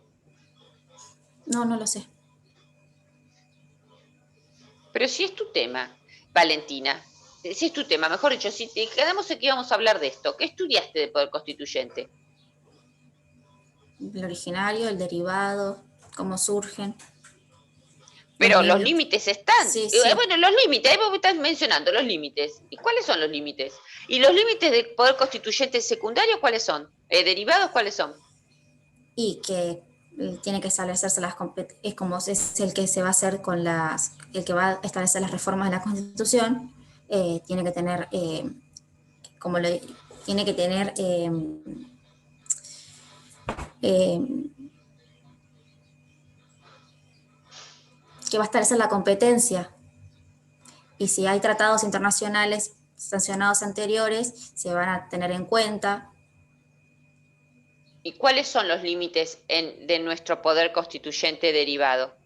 Speaker 3: no lo sé.
Speaker 1: Pero si es tu tema, Valentina, si es tu tema, mejor dicho, si te quedamos aquí vamos a hablar de esto, ¿qué estudiaste de poder constituyente?
Speaker 3: El originario, el derivado, cómo surgen.
Speaker 1: Pero los límites están.
Speaker 3: Sí, sí.
Speaker 1: Bueno, los límites, ahí vos me estás mencionando los límites. ¿Y cuáles son los límites? ¿Y los límites del poder constituyente secundario cuáles son? ¿Derivados cuáles son?
Speaker 3: Y que tiene que establecerse es como es el que se va a hacer con el que va a establecer las reformas de la Constitución, tiene que tener, tiene que tener que va a establecer la competencia. Y si hay tratados internacionales sancionados anteriores, se van a tener en cuenta.
Speaker 1: ¿Y cuáles son los límites de nuestro poder constituyente derivado?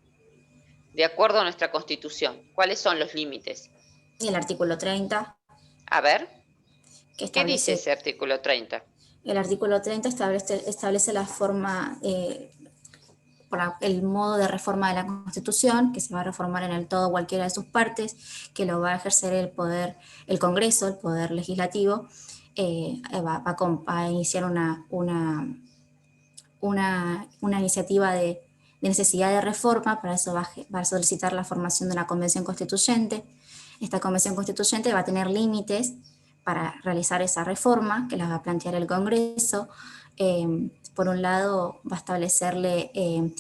Speaker 1: De acuerdo a nuestra Constitución, ¿cuáles son los límites?
Speaker 3: Y el artículo 30.
Speaker 1: A ver,
Speaker 3: Que
Speaker 1: ¿qué dice ese artículo 30?
Speaker 3: El artículo 30 establece la forma, para el modo de reforma de la Constitución, que se va a reformar en el todo cualquiera de sus partes, que lo va a ejercer el Congreso, el Poder Legislativo, va a iniciar una iniciativa de necesidad de reforma. Para eso va a solicitar la formación de una convención constituyente. Esta convención constituyente va a tener límites para realizar esa reforma, que la va a plantear el Congreso. Por un lado, va a establecerle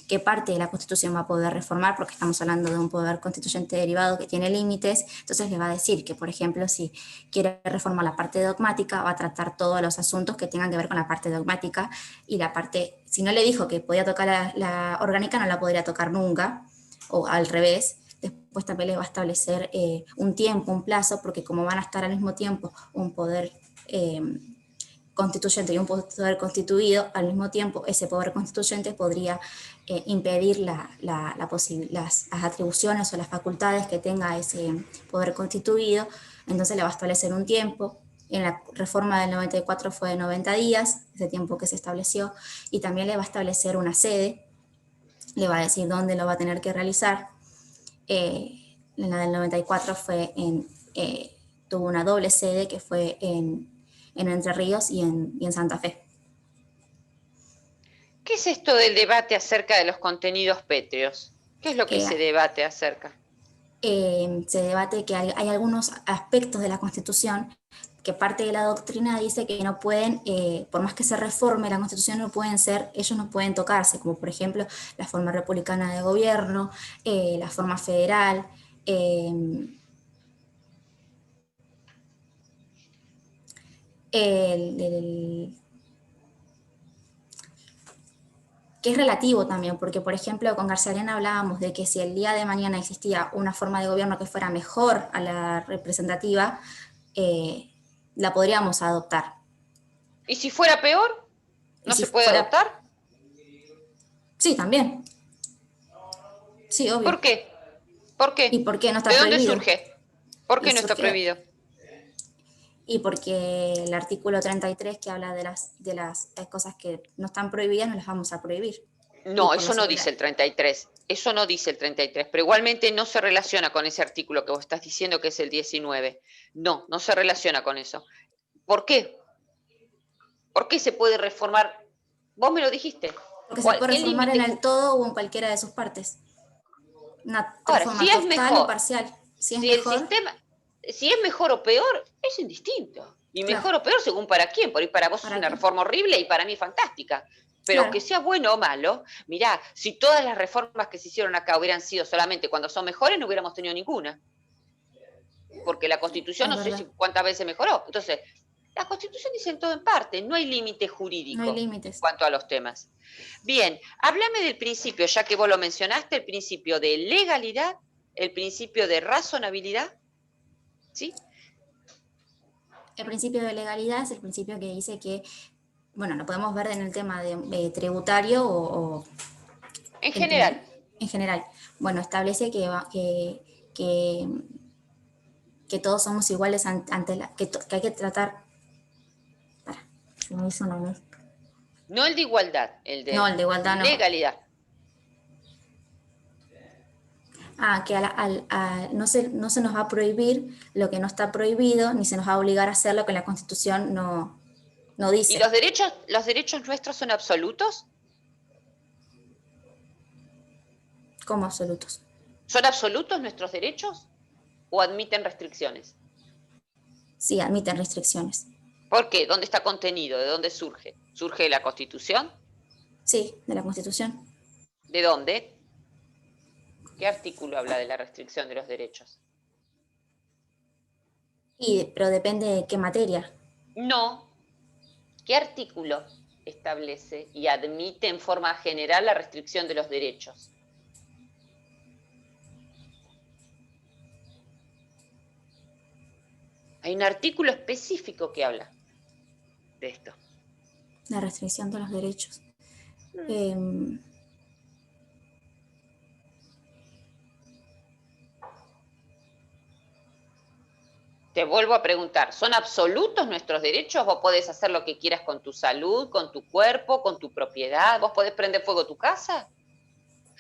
Speaker 3: qué parte de la Constitución va a poder reformar, porque estamos hablando de un poder constituyente derivado que tiene límites. Entonces le va a decir que, por ejemplo, si quiere reformar la parte dogmática, va a tratar todos los asuntos que tengan que ver con la parte dogmática, y la parte, si no le dijo que podía tocar la orgánica, no la podría tocar nunca, o al revés. Después también le va a establecer un tiempo, un plazo, porque como van a estar al mismo tiempo un poder constituyente y un poder constituido, al mismo tiempo ese poder constituyente podría impedir las atribuciones o las facultades que tenga ese poder constituido. Entonces le va a establecer un tiempo. En la reforma del 94 fue de 90 días, ese tiempo que se estableció, y también le va a establecer una sede, le va a decir dónde lo va a tener que realizar. La del 94 tuvo una doble sede, que fue en Entre Ríos y en Santa Fe.
Speaker 1: ¿Qué es esto del debate acerca de los contenidos pétreos? ¿Qué es lo que se debate acerca?
Speaker 3: Se debate que hay algunos aspectos de la Constitución que parte de la doctrina dice que no pueden, por más que se reforme la Constitución, ellos no pueden tocarse, como por ejemplo la forma republicana de gobierno, la forma federal, que es relativo también, porque por ejemplo con García Arena hablábamos de que si el día de mañana existía una forma de gobierno que fuera mejor a la representativa, la podríamos adoptar.
Speaker 1: ¿Y si fuera peor? ¿No se puede adoptar?
Speaker 3: Sí, también. Sí, obvio.
Speaker 1: ¿Por qué? ¿Por qué?
Speaker 3: ¿Y por qué no está
Speaker 1: prohibido? ¿De
Speaker 3: prohibido?
Speaker 1: dónde surge? ¿Por qué no está prohibido?
Speaker 3: Y porque el artículo 33, que habla de las cosas que no están prohibidas, no las vamos a prohibir.
Speaker 1: No, eso no dice el 33. Eso no dice el 33, pero igualmente no se relaciona con ese artículo que vos estás diciendo, que es el 19. No, no se relaciona con eso. ¿Por qué? ¿Por qué se puede reformar? Vos me lo dijiste.
Speaker 3: Porque se puede reformar en el todo o en cualquiera de sus partes. Una reforma
Speaker 1: si es
Speaker 3: total
Speaker 1: mejor,
Speaker 3: o parcial. Si es
Speaker 1: si
Speaker 3: mejor,
Speaker 1: el sistema, si es mejor o peor, es indistinto. Y
Speaker 3: claro,
Speaker 1: mejor o peor según para quién. Por ahí para vos es una reforma horrible y para mí fantástica. Pero
Speaker 3: claro,
Speaker 1: que sea bueno o malo, mirá, si todas las reformas que se hicieron acá hubieran sido solamente cuando son mejores, no hubiéramos tenido ninguna. Porque la Constitución no sé cuántas veces mejoró. Entonces, La Constitución dice en todo en parte, no hay límite jurídico
Speaker 3: No hay límites.
Speaker 1: en cuanto a los temas. Bien, háblame del principio, ya que vos lo mencionaste, el principio de legalidad, el principio de razonabilidad, ¿sí?
Speaker 3: El principio de legalidad es el principio que dice que, bueno, lo podemos ver en el tema de tributario o
Speaker 1: En general.
Speaker 3: En general. Bueno, establece que todos somos iguales ante la... que hay que tratar... se me hizo una vez.
Speaker 1: No el de igualdad, el de,
Speaker 3: No, el de igualdad no.
Speaker 1: legalidad.
Speaker 3: Que no se nos va a prohibir lo que no está prohibido, ni se nos va a obligar a hacer lo que la Constitución no dice.
Speaker 1: ¿Y los derechos nuestros son absolutos?
Speaker 3: ¿Cómo absolutos?
Speaker 1: ¿Son absolutos nuestros derechos o admiten restricciones?
Speaker 3: Sí, admiten restricciones.
Speaker 1: ¿Por qué? ¿Dónde está contenido? ¿De dónde surge? ¿Surge de la Constitución?
Speaker 3: Sí, de la Constitución.
Speaker 1: ¿De dónde? ¿Qué artículo habla de la restricción de los derechos?
Speaker 3: Pero depende de qué materia.
Speaker 1: No. ¿Qué artículo establece y admite en forma general la restricción de los derechos? Hay un artículo específico que habla de esto.
Speaker 3: La restricción de los derechos.
Speaker 1: Te vuelvo a preguntar, ¿son absolutos nuestros derechos? ¿Vos podés hacer lo que quieras con tu salud, con tu cuerpo, con tu propiedad? ¿Vos podés prender fuego a tu casa?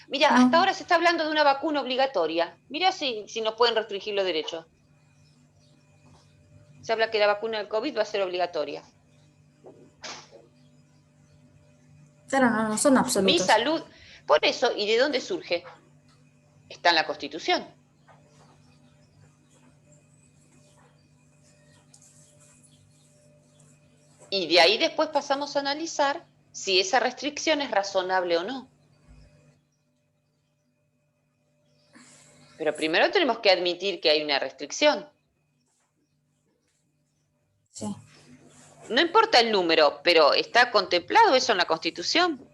Speaker 1: Mira, hasta ahora se está hablando de una vacuna obligatoria. Mira si nos pueden restringir los derechos. Se habla que la vacuna del COVID va a ser obligatoria.
Speaker 3: Pero no son absolutos.
Speaker 1: Mi salud, por eso, ¿y de dónde surge? Está en la Constitución. Y de ahí después pasamos a analizar si esa restricción es razonable o no. Pero primero tenemos que admitir que hay una restricción.
Speaker 3: Sí.
Speaker 1: No importa el número, pero ¿está contemplado eso en la Constitución?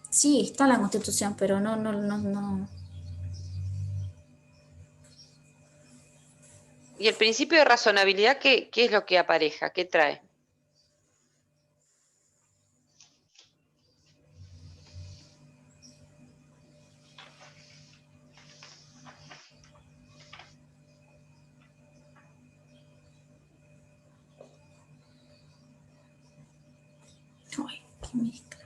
Speaker 3: Sí, está en la Constitución, pero no.
Speaker 1: ¿Y el principio de razonabilidad qué es lo que apareja? ¿Qué trae?
Speaker 3: Ay, qué mezcla.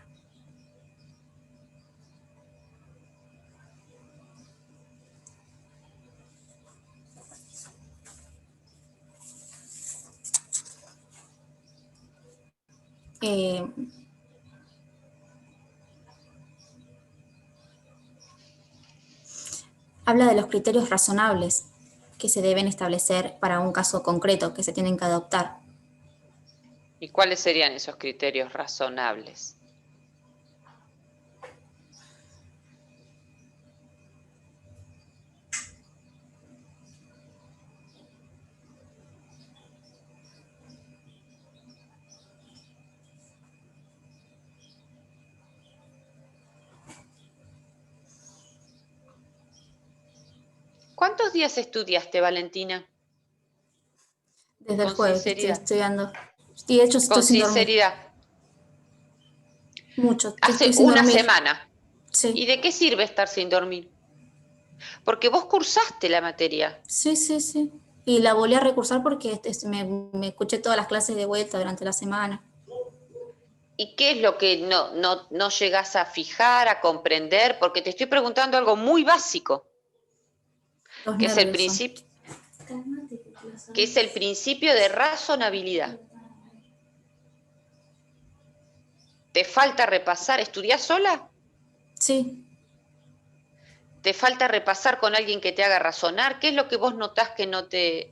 Speaker 3: Habla de los criterios razonables que se deben establecer para un caso concreto que se tienen que adoptar.
Speaker 1: ¿Y cuáles serían esos criterios razonables? ¿Cuántos días estudiaste, Valentina?
Speaker 3: Desde el
Speaker 1: Con
Speaker 3: jueves que estoy
Speaker 1: sinceridad.
Speaker 3: estudiando. Y de hecho estoy
Speaker 1: Con
Speaker 3: sin dormir.
Speaker 1: sinceridad.
Speaker 3: Mucho.
Speaker 1: Hace
Speaker 3: Estoy sin
Speaker 1: una
Speaker 3: dormir.
Speaker 1: semana.
Speaker 3: Sí.
Speaker 1: ¿Y de qué sirve estar sin dormir? Porque vos cursaste la materia.
Speaker 3: Sí. Y la volví a recursar porque me escuché todas las clases de vuelta durante la semana.
Speaker 1: ¿Y qué es lo que no llegás a fijar, a comprender? Porque te estoy preguntando algo muy básico,
Speaker 3: Los
Speaker 1: que es el
Speaker 3: nervios son.
Speaker 1: principio, que es el principio de razonabilidad. ¿Te falta repasar? ¿Estudiás sola?
Speaker 3: Sí.
Speaker 1: ¿Te falta repasar con alguien que te haga razonar? ¿Qué es lo que vos notás que no te...?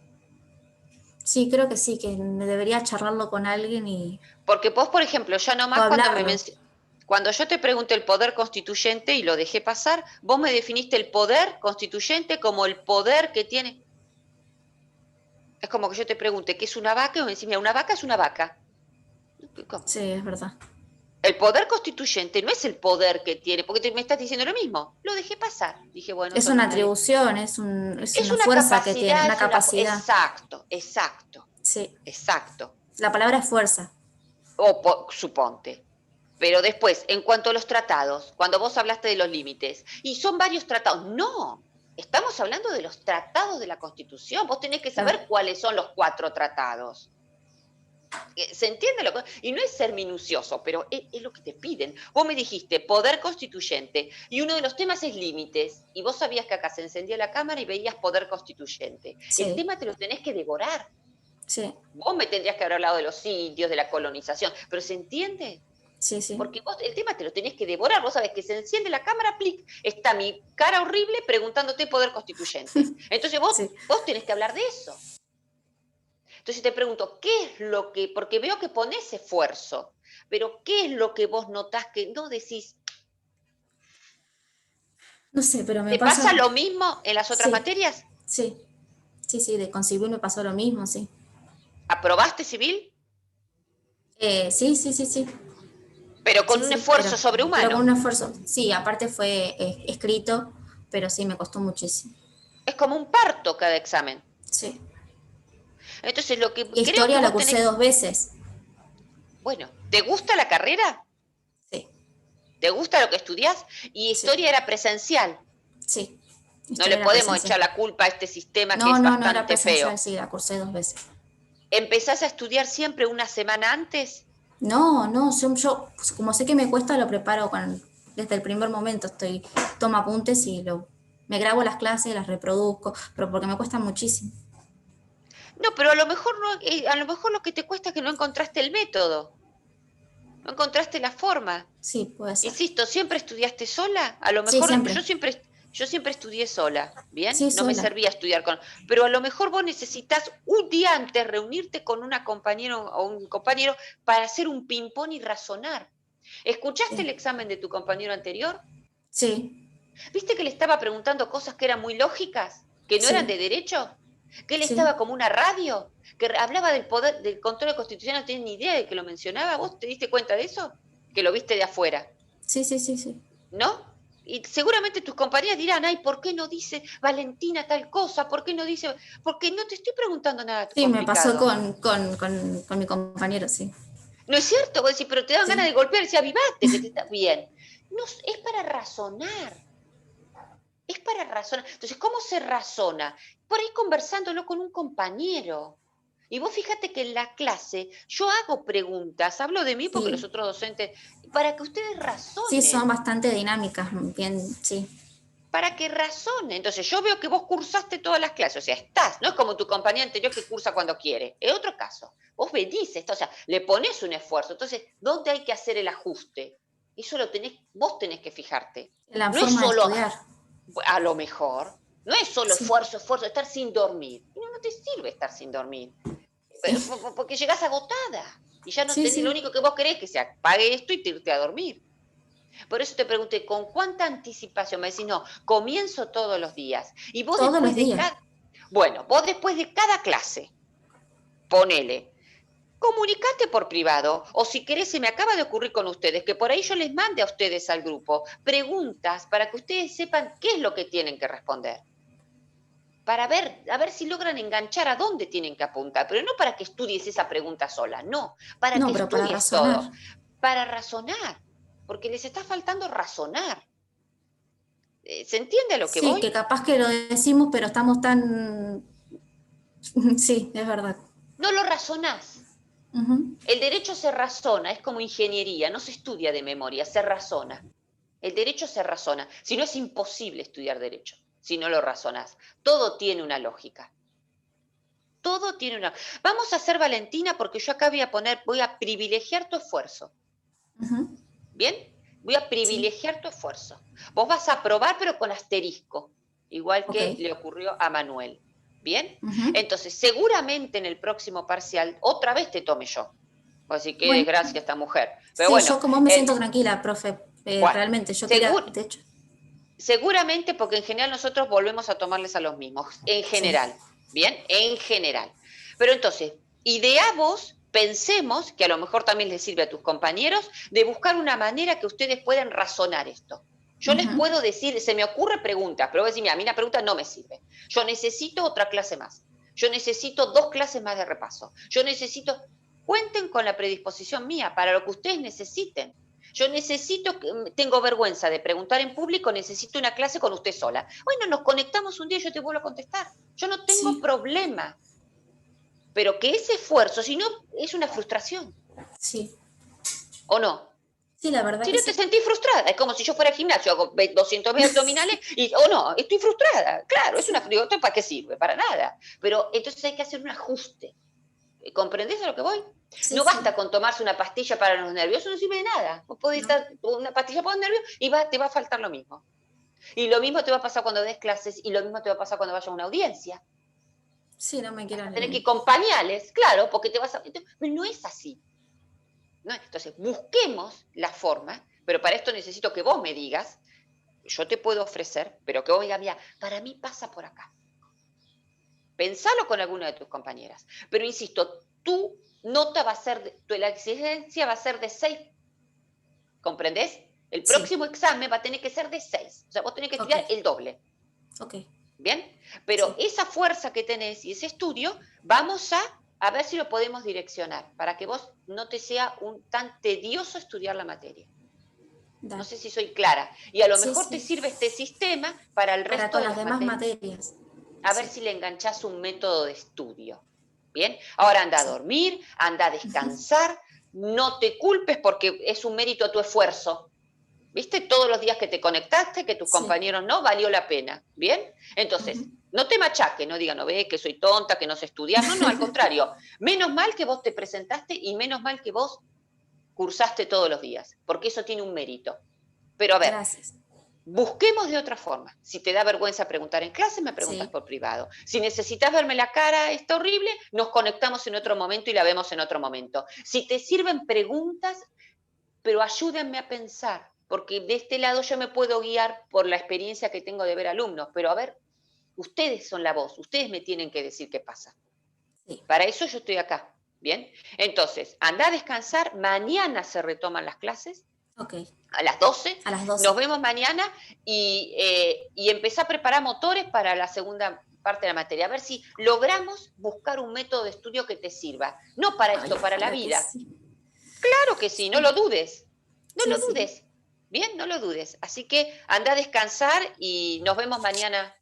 Speaker 3: Sí, creo que sí, que debería charlarlo con alguien y...
Speaker 1: Porque vos, por ejemplo, ya nomás
Speaker 3: O hablarlo.
Speaker 1: cuando yo te pregunté el poder constituyente y lo dejé pasar, vos me definiste el poder constituyente como el poder que tiene Es como que yo te pregunte, ¿qué es una vaca? Y me decís, mira, una vaca es una vaca. ¿Cómo?
Speaker 3: Sí, es verdad.
Speaker 1: El poder constituyente no es el poder que tiene, porque me estás diciendo lo mismo. Lo dejé pasar. Dije, bueno,
Speaker 3: Es
Speaker 1: son
Speaker 3: una
Speaker 1: una ley.
Speaker 3: atribución, es
Speaker 1: Es
Speaker 3: una
Speaker 1: una
Speaker 3: fuerza que tiene,
Speaker 1: capacidad,
Speaker 3: una capacidad.
Speaker 1: exacto, exacto,
Speaker 3: Sí,
Speaker 1: exacto.
Speaker 3: la palabra es fuerza.
Speaker 1: O suponte. Pero después, en cuanto a los tratados, cuando vos hablaste de los límites, y son varios tratados, no, estamos hablando de los tratados de la Constitución, vos tenés que saber
Speaker 3: Claro.
Speaker 1: cuáles son los 4 tratados. ¿Se entiende lo que? Y no es ser minucioso, pero es lo que te piden. Vos me dijiste poder constituyente, y uno de los temas es límites, y vos sabías que acá se encendía la cámara y veías poder constituyente. El
Speaker 3: Sí,
Speaker 1: tema te lo tenés que devorar.
Speaker 3: sí,
Speaker 1: Vos me tendrías que haber hablado de los indios, de la colonización, pero ¿se entiende?
Speaker 3: sí, sí.
Speaker 1: Porque vos el tema te lo tenés que devorar, vos sabés que se enciende la cámara, plic, está mi cara horrible preguntándote poder constituyente. Entonces
Speaker 3: Sí.
Speaker 1: vos tenés que hablar de eso. Entonces te pregunto, ¿qué es lo que, porque veo que ponés esfuerzo, pero qué es lo que vos notás que no decís?
Speaker 3: No sé, pero me
Speaker 1: ¿Te pasa
Speaker 3: pasa.
Speaker 1: lo mismo en las otras
Speaker 3: Sí,
Speaker 1: materias?
Speaker 3: sí, sí, de concibir me pasó lo mismo, sí.
Speaker 1: ¿Aprobaste civil?
Speaker 3: Sí, sí, sí, sí.
Speaker 1: Pero con
Speaker 3: Sí,
Speaker 1: un
Speaker 3: sí,
Speaker 1: esfuerzo
Speaker 3: pero con
Speaker 1: sobrehumano.
Speaker 3: un esfuerzo. Sí, aparte fue escrito, pero sí, me costó muchísimo.
Speaker 1: Es como un parto cada examen.
Speaker 3: Sí.
Speaker 1: Entonces lo que
Speaker 3: Y
Speaker 1: creo que
Speaker 3: historia la
Speaker 1: vos
Speaker 3: cursé
Speaker 1: tenés,
Speaker 3: 2 veces.
Speaker 1: bueno, ¿te gusta la carrera?
Speaker 3: Sí,
Speaker 1: ¿Te gusta lo que estudiás? Y
Speaker 3: sí,
Speaker 1: historia era presencial.
Speaker 3: sí.
Speaker 1: No le
Speaker 3: Historia era
Speaker 1: podemos
Speaker 3: presencial.
Speaker 1: echar la culpa a este sistema que
Speaker 3: No,
Speaker 1: es
Speaker 3: no, no era
Speaker 1: bastante
Speaker 3: presencial,
Speaker 1: feo.
Speaker 3: sí, la cursé 2 veces.
Speaker 1: ¿Empezás a estudiar siempre una semana antes?
Speaker 3: No, no, yo pues, como sé que me cuesta, lo preparo desde el primer momento. Tomo apuntes y me grabo las clases, las reproduzco, pero porque me cuesta muchísimo.
Speaker 1: No, pero a lo mejor no, a lo mejor lo que te cuesta es que no encontraste el método, no encontraste la forma.
Speaker 3: Sí, puede ser.
Speaker 1: Insisto, ¿siempre estudiaste sola? A lo
Speaker 3: Sí,
Speaker 1: mejor
Speaker 3: siempre.
Speaker 1: yo siempre estudié sola, ¿bien?
Speaker 3: Sí,
Speaker 1: No me
Speaker 3: sola.
Speaker 1: servía estudiar con... Pero a lo mejor vos necesitas un día antes reunirte con una compañera o un compañero para hacer un ping-pong y razonar. ¿Escuchaste el
Speaker 3: Sí.
Speaker 1: examen de tu compañero anterior?
Speaker 3: Sí,
Speaker 1: ¿Viste que le estaba preguntando cosas que eran muy lógicas, que no eran de
Speaker 3: sí,
Speaker 1: derecho? Que él
Speaker 3: sí,
Speaker 1: estaba como una radio, que hablaba del poder, del control constitucional, no tenía ni idea de que lo mencionaba. ¿Vos te diste cuenta de eso? Que lo viste de afuera,
Speaker 3: sí, sí, sí, sí.
Speaker 1: ¿no? Y seguramente tus compañeras dirán, ay, ¿por qué no dice Valentina tal cosa? ¿Por qué no dice...? Porque no te estoy preguntando nada
Speaker 3: Sí, me pasó
Speaker 1: complicado.
Speaker 3: con mi compañero, sí.
Speaker 1: ¿No es cierto? Vos decís, pero te dan ganas
Speaker 3: Sí,
Speaker 1: de golpear y decir, avivate, que te está bien. No, es para razonar. Es para razonar. Entonces, ¿cómo se razona? Por ahí conversándolo con un compañero. Y vos fíjate que en la clase yo hago preguntas, hablo de mí porque los
Speaker 3: sí.
Speaker 1: otros docentes, para que ustedes
Speaker 3: Sí, son
Speaker 1: razonen,
Speaker 3: bastante dinámicas, bien, sí.
Speaker 1: para que razonen. Entonces, yo veo que vos cursaste todas las clases, o sea, estás, no es como tu compañía anterior que cursa cuando quiere. Es otro caso. Vos venís esto, o sea, le pones un esfuerzo. Entonces, ¿dónde hay que hacer el ajuste? Eso lo tenés, vos tenés que fijarte.
Speaker 3: La
Speaker 1: No es
Speaker 3: forma de
Speaker 1: solo,
Speaker 3: estudiar.
Speaker 1: a lo mejor, no es solo
Speaker 3: Sí,
Speaker 1: esfuerzo, esfuerzo, estar sin dormir. Y no te sirve estar sin dormir,
Speaker 3: sí,
Speaker 1: porque llegás agotada y ya no
Speaker 3: sí,
Speaker 1: tenés, lo
Speaker 3: sí.
Speaker 1: único que vos querés es que se apague esto y te irte a dormir. Por eso te pregunté, ¿con cuánta anticipación? Me decís, no, comienzo todos los días. Y vos
Speaker 3: Todos
Speaker 1: después
Speaker 3: los
Speaker 1: de
Speaker 3: días.
Speaker 1: cada, bueno, vos después de cada clase, ponele, comunicate por privado, o si querés, se me acaba de ocurrir con ustedes, que por ahí yo les mande a ustedes al grupo preguntas para que ustedes sepan qué es lo que tienen que responder. Para ver, a ver si logran enganchar a dónde tienen que apuntar, pero no para que estudies esa pregunta sola, no, para
Speaker 3: No,
Speaker 1: que
Speaker 3: pero para
Speaker 1: estudies
Speaker 3: razonar.
Speaker 1: todo, para razonar, porque les está faltando razonar. ¿Se entiende a lo que
Speaker 3: Sí,
Speaker 1: voy?
Speaker 3: que capaz que lo decimos, pero estamos tan... Sí, es verdad.
Speaker 1: No lo razonás.
Speaker 3: Ujú.
Speaker 1: El derecho se razona, es como ingeniería, no se estudia de memoria, se razona. El derecho se razona, si no es imposible estudiar derecho, si no lo razonás. Todo tiene una lógica. Todo tiene una... Vamos a hacer Valentina porque yo acá voy a privilegiar tu esfuerzo.
Speaker 3: Ujú.
Speaker 1: ¿Bien? Voy a
Speaker 3: Sí,
Speaker 1: privilegiar tu esfuerzo. Vos vas a aprobar pero con asterisco, igual
Speaker 3: ok.
Speaker 1: que le ocurrió a Manuel. ¿Bien?
Speaker 3: Ujú.
Speaker 1: Entonces, seguramente en el próximo parcial otra vez te tome yo. Así que
Speaker 3: Bueno,
Speaker 1: desgracia esta mujer. Pero
Speaker 3: sí,
Speaker 1: bueno,
Speaker 3: yo como me siento tranquila, profe.
Speaker 1: bueno,
Speaker 3: Realmente, yo quería,
Speaker 1: seguro,
Speaker 3: de hecho,
Speaker 1: seguramente porque en general nosotros volvemos a tomarles a los mismos, en
Speaker 3: sí.
Speaker 1: general, ¿bien? En general. Pero entonces, idea vos, pensemos, que a lo mejor también les sirve a tus compañeros, de buscar una manera que ustedes puedan razonar esto. Yo les puedo decir, se me ocurre preguntas, pero voy a decir, mira, a mí una pregunta no me sirve. Yo necesito otra clase más. Yo necesito 2 clases más de repaso. Yo necesito... Cuenten con la predisposición mía para lo que ustedes necesiten. Yo necesito, tengo vergüenza de preguntar en público, necesito una clase con usted sola. Bueno, nos conectamos un día y yo te vuelvo a contestar. Yo no tengo problema. Pero que ese esfuerzo, si no, es una frustración.
Speaker 3: Sí.
Speaker 1: ¿O no?
Speaker 3: Sí, la verdad
Speaker 1: Si
Speaker 3: que
Speaker 1: no te
Speaker 3: sí.
Speaker 1: sentís frustrada, es como si yo fuera al gimnasio, hago 200.000 abdominales y, o no, estoy frustrada. Claro, es una frustración, ¿para qué sirve? Para nada. Pero entonces hay que hacer un ajuste. ¿Comprendés a lo que voy?
Speaker 3: Sí,
Speaker 1: No
Speaker 3: sí.
Speaker 1: basta con tomarse una pastilla para los nervios, eso no sirve de nada. Vos podés estar una pastilla para los nervios y te va a faltar lo mismo. Y lo mismo te va a pasar cuando des clases y lo mismo te va a pasar cuando vayas a una audiencia.
Speaker 3: Sí, no me quiero...
Speaker 1: Vas a tener que ir con pañales, claro, porque te vas a... Pero no es así. ¿No? Entonces, busquemos la forma, pero para esto necesito que vos me digas, yo te puedo ofrecer, pero que vos digas, mira, para mí pasa por acá. Pensalo con alguna de tus compañeras. Pero insisto, tu nota va a ser, la exigencia va a ser de 6. ¿Comprendés? El próximo examen va a tener que ser de 6. O sea, vos tenés que estudiar el doble.
Speaker 3: Ok.
Speaker 1: ¿Bien? Pero esa fuerza que tenés y ese estudio, vamos a ver si lo podemos direccionar para que vos no te sea tan tedioso estudiar la materia.
Speaker 3: Dale.
Speaker 1: No sé si soy clara. Y a lo
Speaker 3: Sí,
Speaker 1: mejor
Speaker 3: sí.
Speaker 1: te sirve este sistema para el
Speaker 3: Para
Speaker 1: resto
Speaker 3: todas
Speaker 1: de
Speaker 3: las
Speaker 1: las
Speaker 3: demás
Speaker 1: materias.
Speaker 3: materias.
Speaker 1: A ver si le enganchás un método de estudio. ¿Bien? Ahora anda a dormir, anda a descansar, no te culpes porque es un mérito a tu esfuerzo. ¿Viste? Todos los días que te conectaste, que tus compañeros no, valió la pena. ¿Bien? Entonces, no te machaques, no digas, no ves que soy tonta, que no sé estudiar. No, al contrario. Menos mal que vos te presentaste y menos mal que vos cursaste todos los días, porque eso tiene un mérito. Pero a ver,
Speaker 3: Gracias.
Speaker 1: busquemos de otra forma. Si te da vergüenza preguntar en clase, me preguntas por privado. Si necesitas verme la cara, está horrible, nos conectamos en otro momento y la vemos en otro momento. Si te sirven preguntas, pero ayúdenme a pensar, porque de este lado yo me puedo guiar por la experiencia que tengo de ver alumnos, pero a ver, ustedes son la voz, ustedes me tienen que decir qué pasa.
Speaker 3: Sí.
Speaker 1: Para eso yo estoy acá, ¿bien? Entonces, anda a descansar, mañana se retoman las clases.
Speaker 3: Ok.
Speaker 1: A las 12.
Speaker 3: A las 12.
Speaker 1: Nos vemos mañana y empezá a preparar motores para la segunda parte de la materia. A ver si logramos buscar un método de estudio que te sirva. No para esto, para la vida.
Speaker 3: Sí.
Speaker 1: Claro que sí, no lo dudes. No lo dudes.
Speaker 3: Sí.
Speaker 1: Bien, no lo dudes. Así que anda a descansar y nos vemos mañana.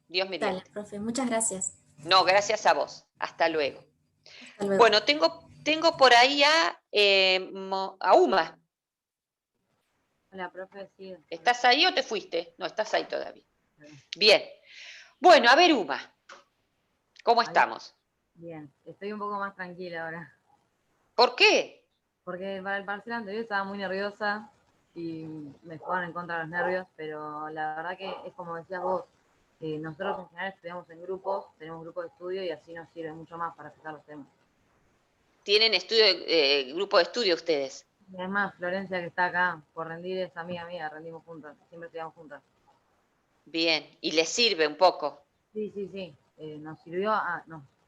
Speaker 1: Dios mediante.
Speaker 3: Dale, profe, muchas gracias.
Speaker 1: No, gracias a vos. Hasta luego.
Speaker 3: Hasta luego.
Speaker 1: Bueno, tengo por ahí a Uma.
Speaker 2: Hola, profe, sí.
Speaker 1: ¿Estás ahí o te fuiste? No, estás ahí todavía. Bien. Bueno, a ver, Uma, ¿cómo estamos?
Speaker 2: Bien, estoy un poco más tranquila ahora.
Speaker 1: ¿Por qué?
Speaker 2: Porque para el parcial anterior estaba muy nerviosa y me jugaban en contra de los nervios, pero la verdad que es como decías vos, nosotros en general estudiamos en grupos, tenemos grupos de estudio y así nos sirve mucho más para fijar los temas.
Speaker 1: ¿Tienen grupo de estudio ustedes?
Speaker 2: Y además, Florencia, que está acá por rendir, es amiga mía, rendimos juntas, siempre estudiamos juntas.
Speaker 1: Bien, ¿y les sirve un poco?
Speaker 2: Sí. Nos sirvió,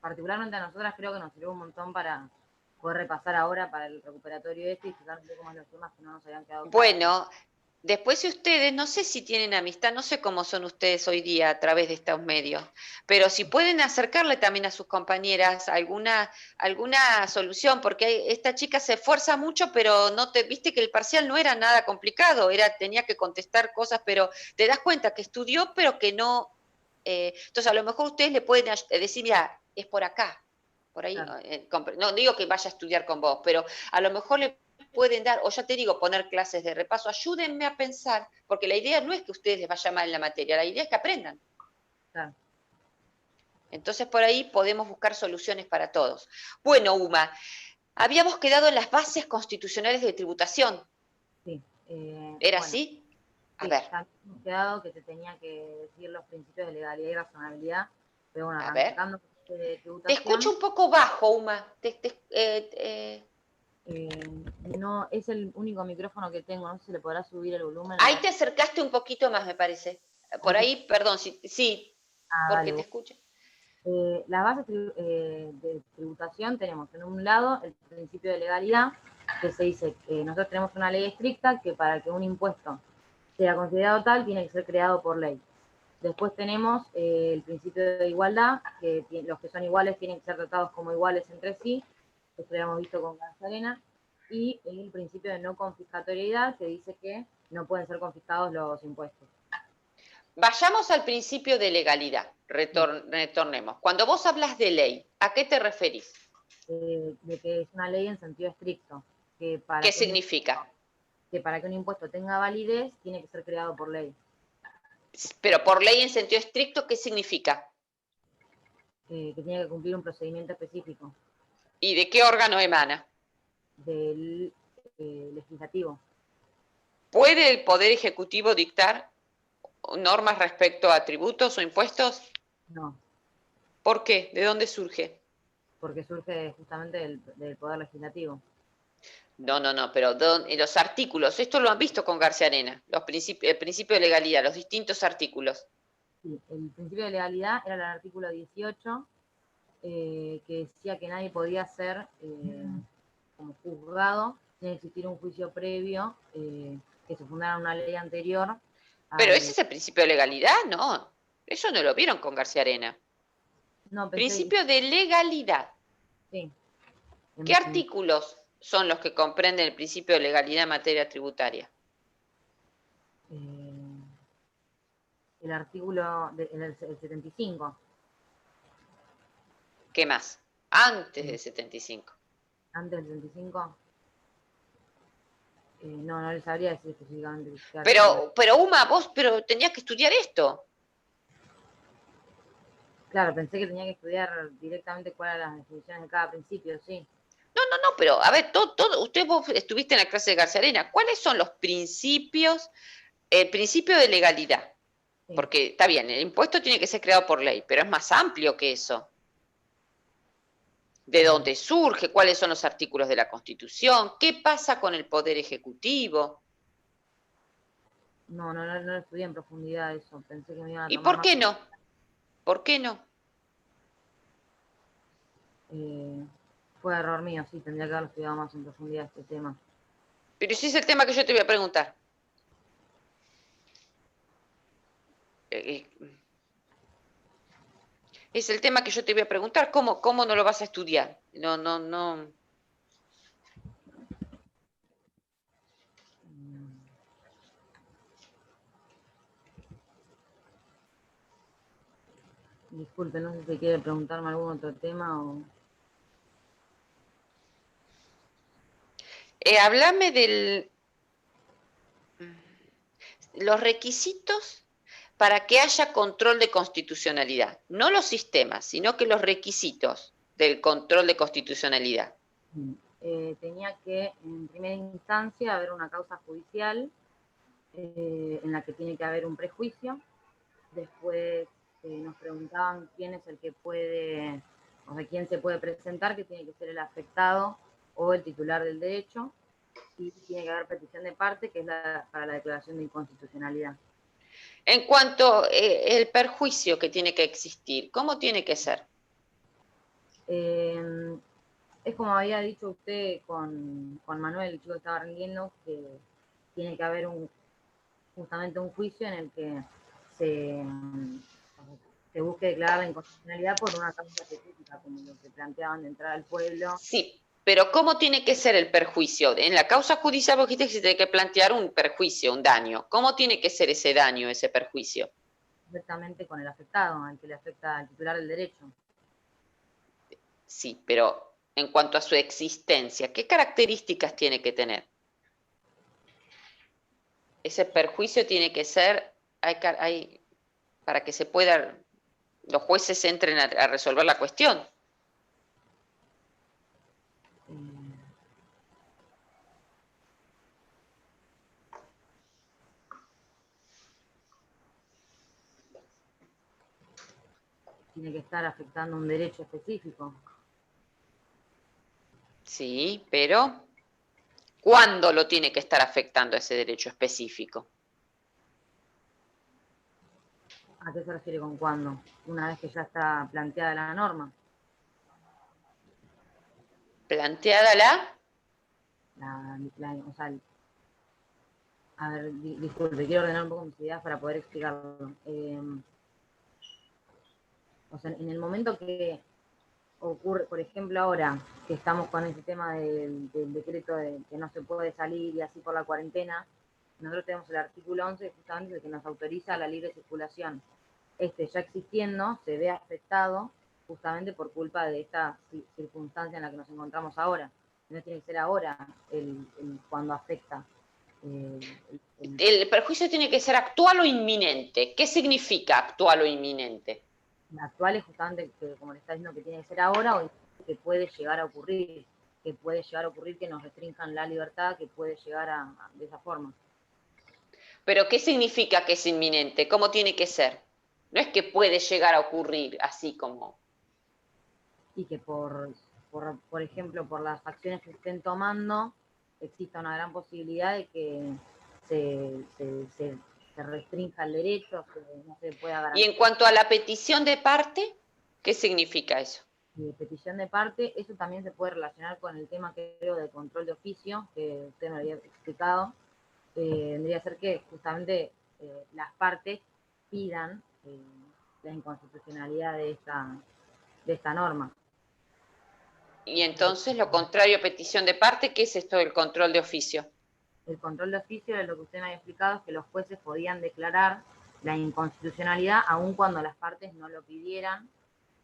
Speaker 2: particularmente a nosotras creo que nos sirvió un montón para poder repasar ahora para el recuperatorio y fijar un poco más los temas que no nos habían quedado claros.
Speaker 1: Bueno, después si ustedes, no sé si tienen amistad, no sé cómo son ustedes hoy día a través de estos medios, pero si pueden acercarle también a sus compañeras alguna solución, porque esta chica se esfuerza mucho, pero viste que el parcial no era nada complicado, tenía que contestar cosas, pero te das cuenta que estudió, pero que no. Entonces a lo mejor ustedes le pueden decir, mira, es por acá, por ahí, claro. No digo que vaya a estudiar con vos, pero a lo mejor le pueden dar, o ya te digo, poner clases de repaso, ayúdenme a pensar, porque la idea no es que ustedes les vaya mal en la materia, la idea es que aprendan.
Speaker 2: Claro.
Speaker 1: Entonces por ahí podemos buscar soluciones para todos. Bueno, Uma, habíamos quedado en las bases constitucionales de tributación.
Speaker 2: Sí.
Speaker 1: ¿Era así? A ver.
Speaker 2: Hemos quedado que te tenía que decir los principios de legalidad y razonabilidad, pero bueno,
Speaker 1: a ver.
Speaker 2: De tributación.
Speaker 1: Te escucho un poco bajo, Uma.
Speaker 2: No, es el único micrófono que tengo, no sé si le podrá subir el volumen.
Speaker 1: Ahí te acercaste un poquito más, me parece. Por ahí, perdón, sí, porque
Speaker 2: vale.
Speaker 1: te escucho.
Speaker 2: Las bases de tributación tenemos en un lado el principio de legalidad, que se dice que nosotros tenemos una ley estricta que para que un impuesto sea considerado tal tiene que ser creado por ley. Después tenemos el principio de igualdad, que los que son iguales tienen que ser tratados como iguales entre sí, esto lo hemos visto con García Arena, y el principio de no confiscatoriedad, que dice que no pueden ser confiscados los impuestos.
Speaker 1: Vayamos al principio de legalidad, retornemos. Cuando vos hablas de ley, ¿a qué te referís?
Speaker 2: De que es una ley en sentido estricto.
Speaker 1: ¿Qué significa?
Speaker 2: Que para que un impuesto tenga validez, tiene que ser creado por ley.
Speaker 1: Pero por ley en sentido estricto, ¿qué significa?
Speaker 2: Que tiene que cumplir un procedimiento específico.
Speaker 1: ¿Y de qué órgano emana?
Speaker 2: Del legislativo.
Speaker 1: ¿Puede el Poder Ejecutivo dictar normas respecto a tributos o impuestos?
Speaker 2: No.
Speaker 1: ¿Por qué? ¿De dónde surge?
Speaker 2: Porque surge justamente del Poder Legislativo.
Speaker 1: No, pero los artículos, esto lo han visto con García Arena, el principio de legalidad, los distintos artículos.
Speaker 2: Sí, el principio de legalidad era el artículo 18, que decía que nadie podía ser como juzgado sin existir un juicio previo, que se fundara una ley anterior.
Speaker 1: Pero ese es el principio de legalidad, no. Eso no lo vieron con García Arena.
Speaker 2: No,
Speaker 1: Principio de legalidad.
Speaker 2: Sí.
Speaker 1: ¿Qué artículos son los que comprenden el principio de legalidad en materia tributaria?
Speaker 2: El artículo el 75.
Speaker 1: ¿Qué más? Antes del 75.
Speaker 2: ¿Antes del 75? No les sabría decir específicamente.
Speaker 1: Pero Uma, vos tenías que estudiar esto.
Speaker 2: Claro, pensé que tenía que estudiar directamente cuáles eran las definiciones de cada principio, sí.
Speaker 1: No, pero a ver, vos estuviste en la clase de García Arena. ¿Cuáles son los principios? El principio de legalidad. Sí. Porque está bien, el impuesto tiene que ser creado por ley, pero es más amplio que eso. ¿De dónde surge? ¿Cuáles son los artículos de la Constitución? ¿Qué pasa con el Poder Ejecutivo?
Speaker 2: No lo estudié en profundidad eso. Pensé que me iban a tomar.
Speaker 1: ¿Y por qué no? ¿Por qué no?
Speaker 2: Fue error mío, sí, tendría que haber estudiado más en profundidad este tema.
Speaker 1: Pero ese es el tema que yo te voy a preguntar. Es el tema que yo te voy a preguntar. ¿Cómo no lo vas a estudiar? No.
Speaker 2: Disculpe, no sé si quiere preguntarme algún otro tema o...
Speaker 1: Háblame de los requisitos para que haya control de constitucionalidad. No los sistemas, sino que los requisitos del control de constitucionalidad.
Speaker 2: Tenía que, en primera instancia, haber una causa judicial en la que tiene que haber un prejuicio. Después nos preguntaban quién es el que puede, o sea, quién se puede presentar, que tiene que ser el afectado o el titular del derecho, y tiene que haber petición de parte, que es para la declaración de inconstitucionalidad.
Speaker 1: En cuanto el perjuicio que tiene que existir, ¿cómo tiene que ser?
Speaker 2: Es como había dicho usted con Manuel, el chico que estaba rindiendo, que tiene que haber justamente un juicio en el que se busque declarar la inconstitucionalidad por una causa específica, como lo que planteaban de entrar al pueblo.
Speaker 1: Sí, pero ¿cómo tiene que ser el perjuicio? En la causa judicial vos dijiste que se tiene que plantear un perjuicio, un daño. ¿Cómo tiene que ser ese daño, ese perjuicio?
Speaker 2: Directamente con el afectado, al que le afecta al titular del derecho.
Speaker 1: Sí, pero en cuanto a su existencia, ¿qué características tiene que tener? Ese perjuicio tiene que ser, para que se pueda, los jueces entren a resolver la cuestión.
Speaker 2: Tiene que estar afectando un derecho específico.
Speaker 1: Sí, pero ¿cuándo lo tiene que estar afectando ese derecho específico?
Speaker 2: ¿A qué se refiere con cuándo? Una vez que ya está planteada la norma.
Speaker 1: Planteada
Speaker 2: O sea, a ver, disculpe, quiero ordenar un poco mis ideas para poder explicarlo. O sea, en el momento que ocurre, por ejemplo, ahora que estamos con este tema del decreto de que no se puede salir y así por la cuarentena, nosotros tenemos el artículo 11, justamente el que nos autoriza la libre circulación. Ya existiendo, se ve afectado justamente por culpa de esta circunstancia en la que nos encontramos ahora. No tiene que ser ahora cuando afecta.
Speaker 1: el perjuicio tiene que ser actual o inminente. ¿Qué significa actual o inminente?
Speaker 2: Actual es justamente, que, como le está diciendo, que tiene que ser ahora o que puede llegar a ocurrir. Que puede llegar a ocurrir que nos restrinjan la libertad, que puede llegar de esa forma.
Speaker 1: Pero ¿qué significa que es inminente? ¿Cómo tiene que ser? No es que puede llegar a ocurrir así como...
Speaker 2: Y que por ejemplo, por las acciones que estén tomando, exista una gran posibilidad de que se restrinja el derecho, que no se pueda
Speaker 1: Y en
Speaker 2: garantizar.
Speaker 1: cuanto a la petición de parte, ¿qué significa eso?
Speaker 2: Petición de parte, eso también se puede relacionar con el tema, creo, de control de oficio, que usted me había explicado. Tendría que ser que justamente las partes pidan la inconstitucionalidad de esta norma.
Speaker 1: Y entonces, lo contrario a petición de parte, ¿qué es esto del control de oficio?
Speaker 2: El control de oficio, de lo que usted me había explicado, es que los jueces podían declarar la inconstitucionalidad aun cuando las partes no lo pidieran,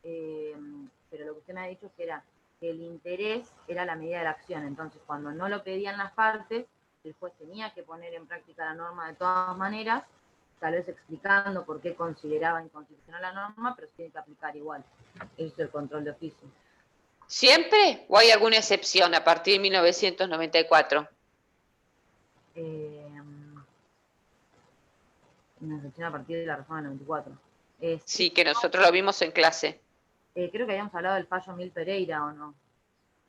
Speaker 2: pero lo que usted me ha dicho era que el interés era la medida de la acción. Entonces, cuando no lo pedían las partes, el juez tenía que poner en práctica la norma de todas maneras, tal vez explicando por qué consideraba inconstitucional la norma, pero se tiene que aplicar igual. Eso es el control de oficio.
Speaker 1: ¿Siempre? ¿O hay alguna excepción a partir de 1994?
Speaker 2: Una excepción a partir de la reforma del 94.
Speaker 1: Sí, que nosotros lo vimos en clase.
Speaker 2: Creo que habíamos hablado del fallo Mil Pereira, ¿o no?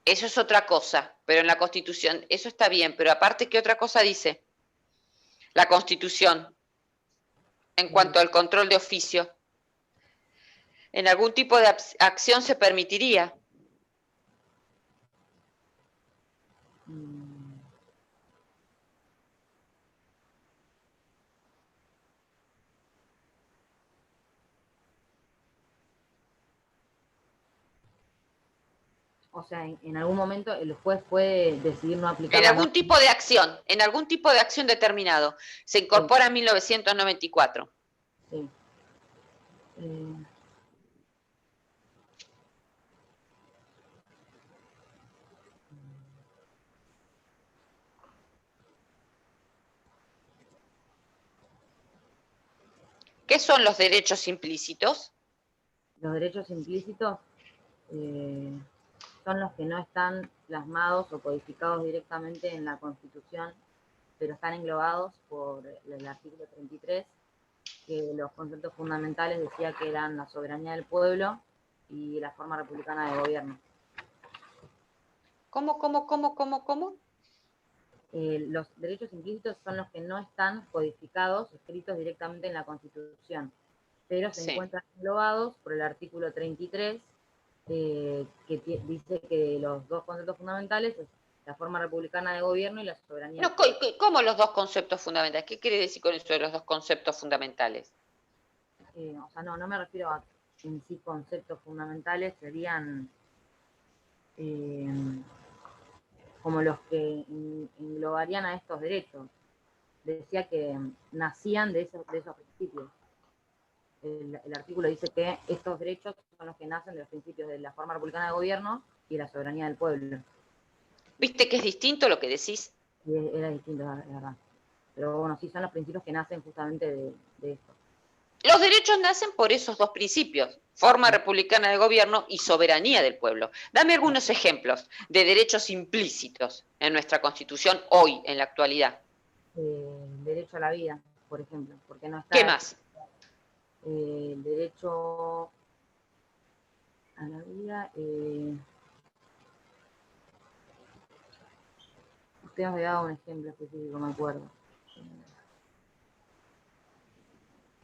Speaker 1: Eso es otra cosa, pero en la Constitución, eso está bien, pero aparte, ¿qué otra cosa dice la Constitución en cuanto al control de oficio? ¿En algún tipo de acción se permitiría?
Speaker 2: O sea, en algún momento el juez puede decidir no aplicar
Speaker 1: En
Speaker 2: la
Speaker 1: algún
Speaker 2: norma.
Speaker 1: tipo de acción, en algún tipo de acción determinado. Se incorpora en 1994.
Speaker 2: Sí.
Speaker 1: ¿Qué son los derechos implícitos?
Speaker 2: Los derechos implícitos son los que no están plasmados o codificados directamente en la Constitución, pero están englobados por el artículo 33, que los conceptos fundamentales decía que eran la soberanía del pueblo y la forma republicana de gobierno.
Speaker 1: ¿Cómo?
Speaker 2: Los derechos implícitos son los que no están codificados, escritos directamente en la Constitución, pero se encuentran englobados por el artículo 33, que dice que los dos conceptos fundamentales es la forma republicana de gobierno y la soberanía.
Speaker 1: No, ¿cómo los dos conceptos fundamentales? ¿Qué quiere decir con eso de los dos conceptos fundamentales?
Speaker 2: O sea, no me refiero a en sí conceptos fundamentales, serían como los que englobarían a estos derechos. Decía que nacían de esos principios. El artículo dice que estos derechos son los que nacen de los principios de la forma republicana de gobierno y la soberanía del pueblo.
Speaker 1: ¿Viste que es distinto lo que decís?
Speaker 2: Y era distinto, la verdad. Pero bueno, sí son los principios que nacen justamente de esto.
Speaker 1: Los derechos nacen por esos dos principios, forma republicana de gobierno y soberanía del pueblo. Dame algunos ejemplos de derechos implícitos en nuestra Constitución hoy, en la actualidad.
Speaker 2: El derecho a la vida, por ejemplo, porque no está...
Speaker 1: ¿Qué más?
Speaker 2: El derecho a la vida... Usted me había dado un ejemplo específico, me acuerdo.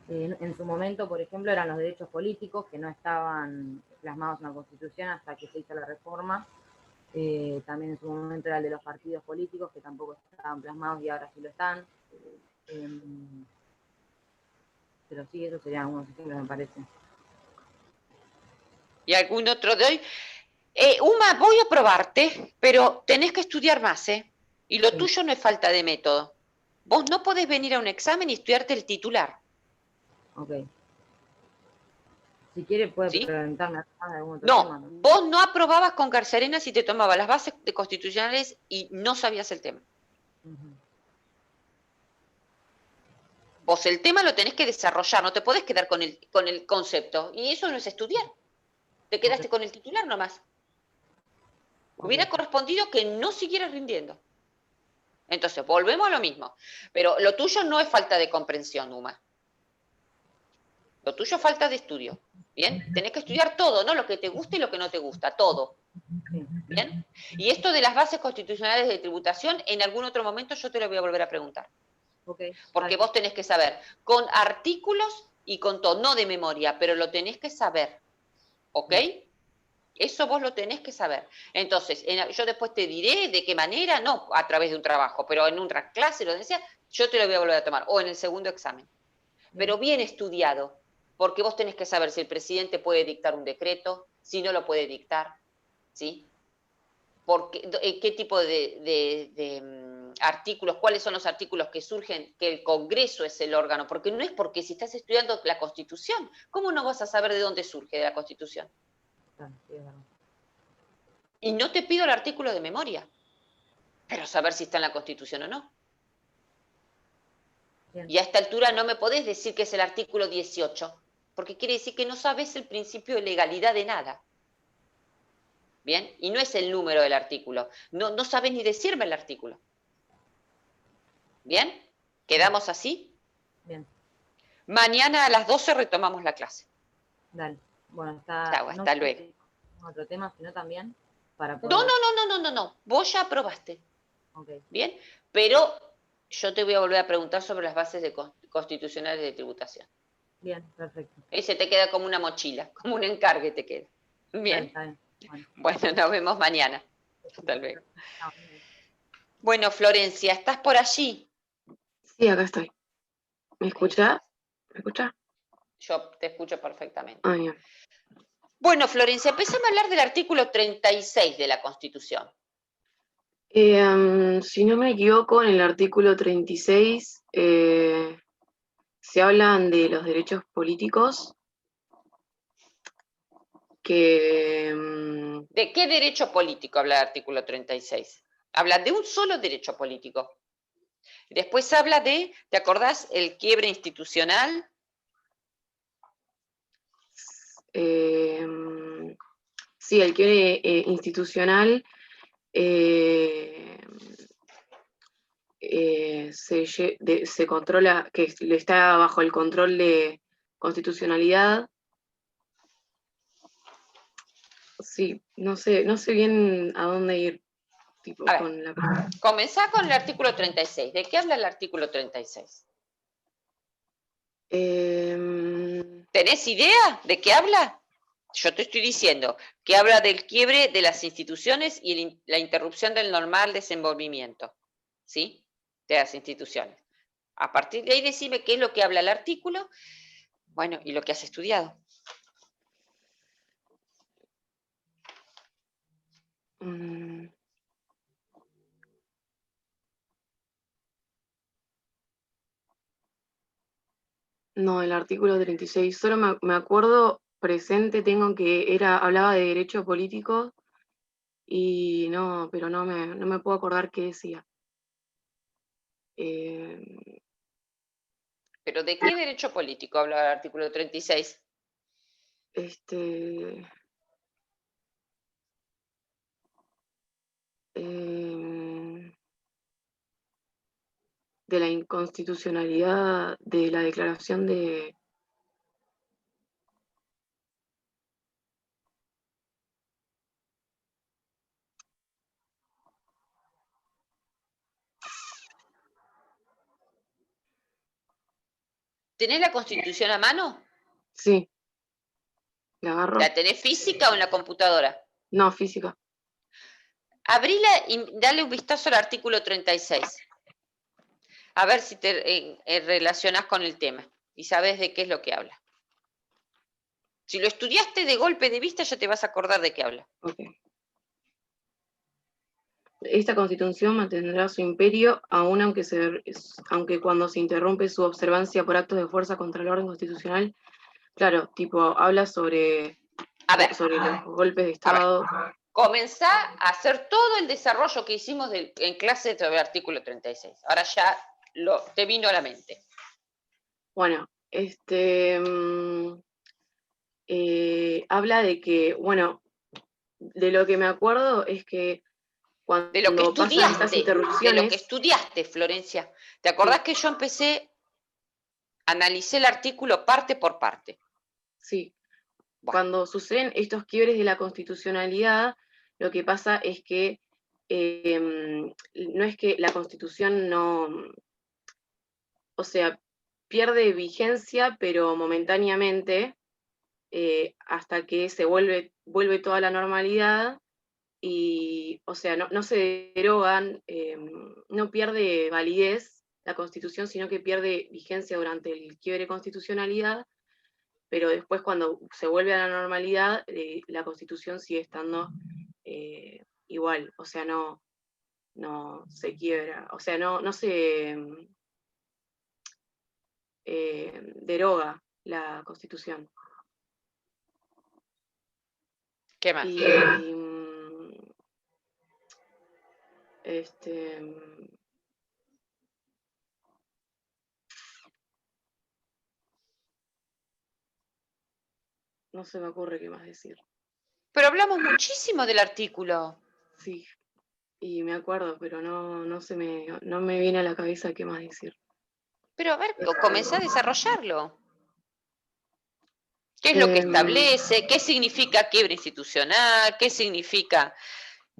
Speaker 2: En su momento, por ejemplo, eran los derechos políticos que no estaban plasmados en la Constitución hasta que se hizo la reforma. También en su momento era el de los partidos políticos que tampoco estaban plasmados y ahora sí lo están. Pero sí, esos serían algunos ejemplos, me parece.
Speaker 1: ¿Y algún otro de hoy? Uma, voy a probarte, pero tenés que estudiar más, ¿eh? Y lo
Speaker 2: Sí.
Speaker 1: tuyo no es falta de método. Vos no podés venir a un examen y estudiarte el titular,
Speaker 2: Ok. Si quiere puede
Speaker 1: ¿sí?
Speaker 2: preguntarme de algún otro tema,
Speaker 1: No,
Speaker 2: ¿no?
Speaker 1: vos no aprobabas con Carcerena si te tomaba las bases de constitucionales y no sabías el tema.
Speaker 2: Uh-huh.
Speaker 1: Vos el tema lo tenés que desarrollar, no te podés quedar con el concepto. Y eso no es estudiar. Te quedaste con el titular nomás. Hubiera correspondido que no siguieras rindiendo. Entonces, volvemos a lo mismo. Pero lo tuyo no es falta de comprensión, Uma. Lo tuyo es falta de estudio. ¿Bien? Tenés que estudiar todo, ¿no? Lo que te gusta y lo que no te gusta, todo.
Speaker 2: Sí.
Speaker 1: ¿Bien? Y esto de las bases constitucionales de tributación, en algún otro momento yo te lo voy a volver a preguntar.
Speaker 2: Okay.
Speaker 1: Porque vos tenés que saber, con artículos y con todo, no de memoria, pero lo tenés que saber. ¿Ok? Eso vos lo tenés que saber. Entonces, yo después te diré de qué manera, no a través de un trabajo, pero en una clase, lo que sea, yo te lo voy a volver a tomar, o en el segundo examen. Pero bien estudiado, porque vos tenés que saber si el presidente puede dictar un decreto, si no lo puede dictar, ¿sí? ¿Qué tipo de artículos, cuáles son los artículos que surgen, que el Congreso es el órgano? Porque no es porque si estás estudiando la Constitución, ¿cómo no vas a saber de dónde surge de la Constitución?
Speaker 2: Sí, es verdad.
Speaker 1: Y no te pido el artículo de memoria, pero saber si está en la Constitución o no.
Speaker 2: Bien.
Speaker 1: Y a esta altura no me podés decir que es el artículo 18, porque quiere decir que no sabes el principio de legalidad de nada. ¿Bien? Y no es el número del artículo. No sabes ni decirme el artículo. ¿Bien? ¿Quedamos así?
Speaker 2: Bien.
Speaker 1: Mañana a las 12 retomamos la clase.
Speaker 2: Dale. Bueno, está.
Speaker 1: Chau,
Speaker 2: No
Speaker 1: hasta
Speaker 2: sé
Speaker 1: luego.
Speaker 2: si otro tema, sino también para poder.
Speaker 1: No. Vos ya aprobaste.
Speaker 2: Okay.
Speaker 1: ¿Bien? Pero yo te voy a volver a preguntar sobre las bases constitucionales de tributación.
Speaker 2: Bien, perfecto.
Speaker 1: Ese te queda como una mochila, como un encargue te queda.
Speaker 2: Dale,
Speaker 1: Bien.
Speaker 2: está bien.
Speaker 1: Bueno, nos vemos mañana. Hasta luego.
Speaker 2: Chao.
Speaker 1: Bueno, Florencia, ¿estás por allí?
Speaker 5: Sí, acá estoy. ¿Me escucha? ¿Me escucha?
Speaker 1: Yo te escucho perfectamente.
Speaker 5: Ah, bien.
Speaker 1: Bueno, Florencia, empezamos a hablar del artículo 36 de la Constitución.
Speaker 5: Si no me equivoco, en el artículo 36 se hablan de los derechos políticos que...
Speaker 1: ¿De qué derecho político habla el artículo 36? Habla de un solo derecho político. Después habla de, ¿te acordás? El quiebre institucional.
Speaker 5: Sí, el quiebre institucional se controla, que está bajo el control de constitucionalidad. Sí, no sé bien a dónde ir, tipo,
Speaker 1: A ver,
Speaker 5: con la pregunta.
Speaker 1: comenzá con el artículo 36. ¿De qué habla el artículo 36? ¿Tenés idea de qué habla? Yo te estoy diciendo que habla del quiebre de las instituciones y la interrupción del normal desenvolvimiento, ¿sí? De las instituciones. A partir de ahí decime qué es lo que habla el artículo, bueno, y lo que has estudiado.
Speaker 5: No, el artículo 36. Solo me acuerdo presente, tengo que hablaba de derecho político y no, pero no me puedo acordar qué decía.
Speaker 1: ¿Pero de qué derecho político habla el artículo 36?
Speaker 5: De la inconstitucionalidad de la declaración de...
Speaker 1: ¿Tenés la Constitución a mano?
Speaker 5: Sí, la agarro.
Speaker 1: ¿La tenés física o en la computadora?
Speaker 5: No, física.
Speaker 1: Abrila y dale un vistazo al artículo 36. A ver si te relacionás con el tema y sabes de qué es lo que habla. Si lo estudiaste de golpe de vista, ya te vas a acordar de qué habla.
Speaker 5: Ok. Esta Constitución mantendrá su imperio aun aunque cuando se interrumpe su observancia por actos de fuerza contra el orden constitucional. Claro, tipo, habla sobre
Speaker 1: A ver,
Speaker 5: los golpes de
Speaker 1: a ver.
Speaker 5: Estado.
Speaker 1: Comenzá a hacer todo el desarrollo que hicimos en clase sobre el artículo 36. Ahora ya te vino a la mente.
Speaker 5: Bueno, habla de que, bueno, de lo que me acuerdo es que
Speaker 1: De lo que
Speaker 5: cuando pasan estas interrupciones.
Speaker 1: de lo que estudiaste, Florencia. ¿Te acordás que yo analicé el artículo parte por parte?
Speaker 5: Sí.
Speaker 1: Bueno.
Speaker 5: Cuando suceden estos quiebres de la constitucionalidad, lo que pasa es que no es que la Constitución no, o sea, pierde vigencia, pero momentáneamente, hasta que se vuelve toda la normalidad y, o sea, no se derogan, no pierde validez la Constitución, sino que pierde vigencia durante el quiebre de constitucionalidad, pero después cuando se vuelve a la normalidad, la Constitución sigue estando igual, o sea, no se quiebra, o sea, no se deroga la Constitución.
Speaker 1: ¿Qué más?
Speaker 5: Y no se me ocurre qué más decir.
Speaker 1: Pero hablamos muchísimo del artículo.
Speaker 5: Sí, y me acuerdo, pero no me viene a la cabeza qué más decir.
Speaker 1: Pero a ver, comenzá a desarrollarlo. ¿Qué es lo que establece? ¿Qué significa quiebre institucional? ¿Qué significa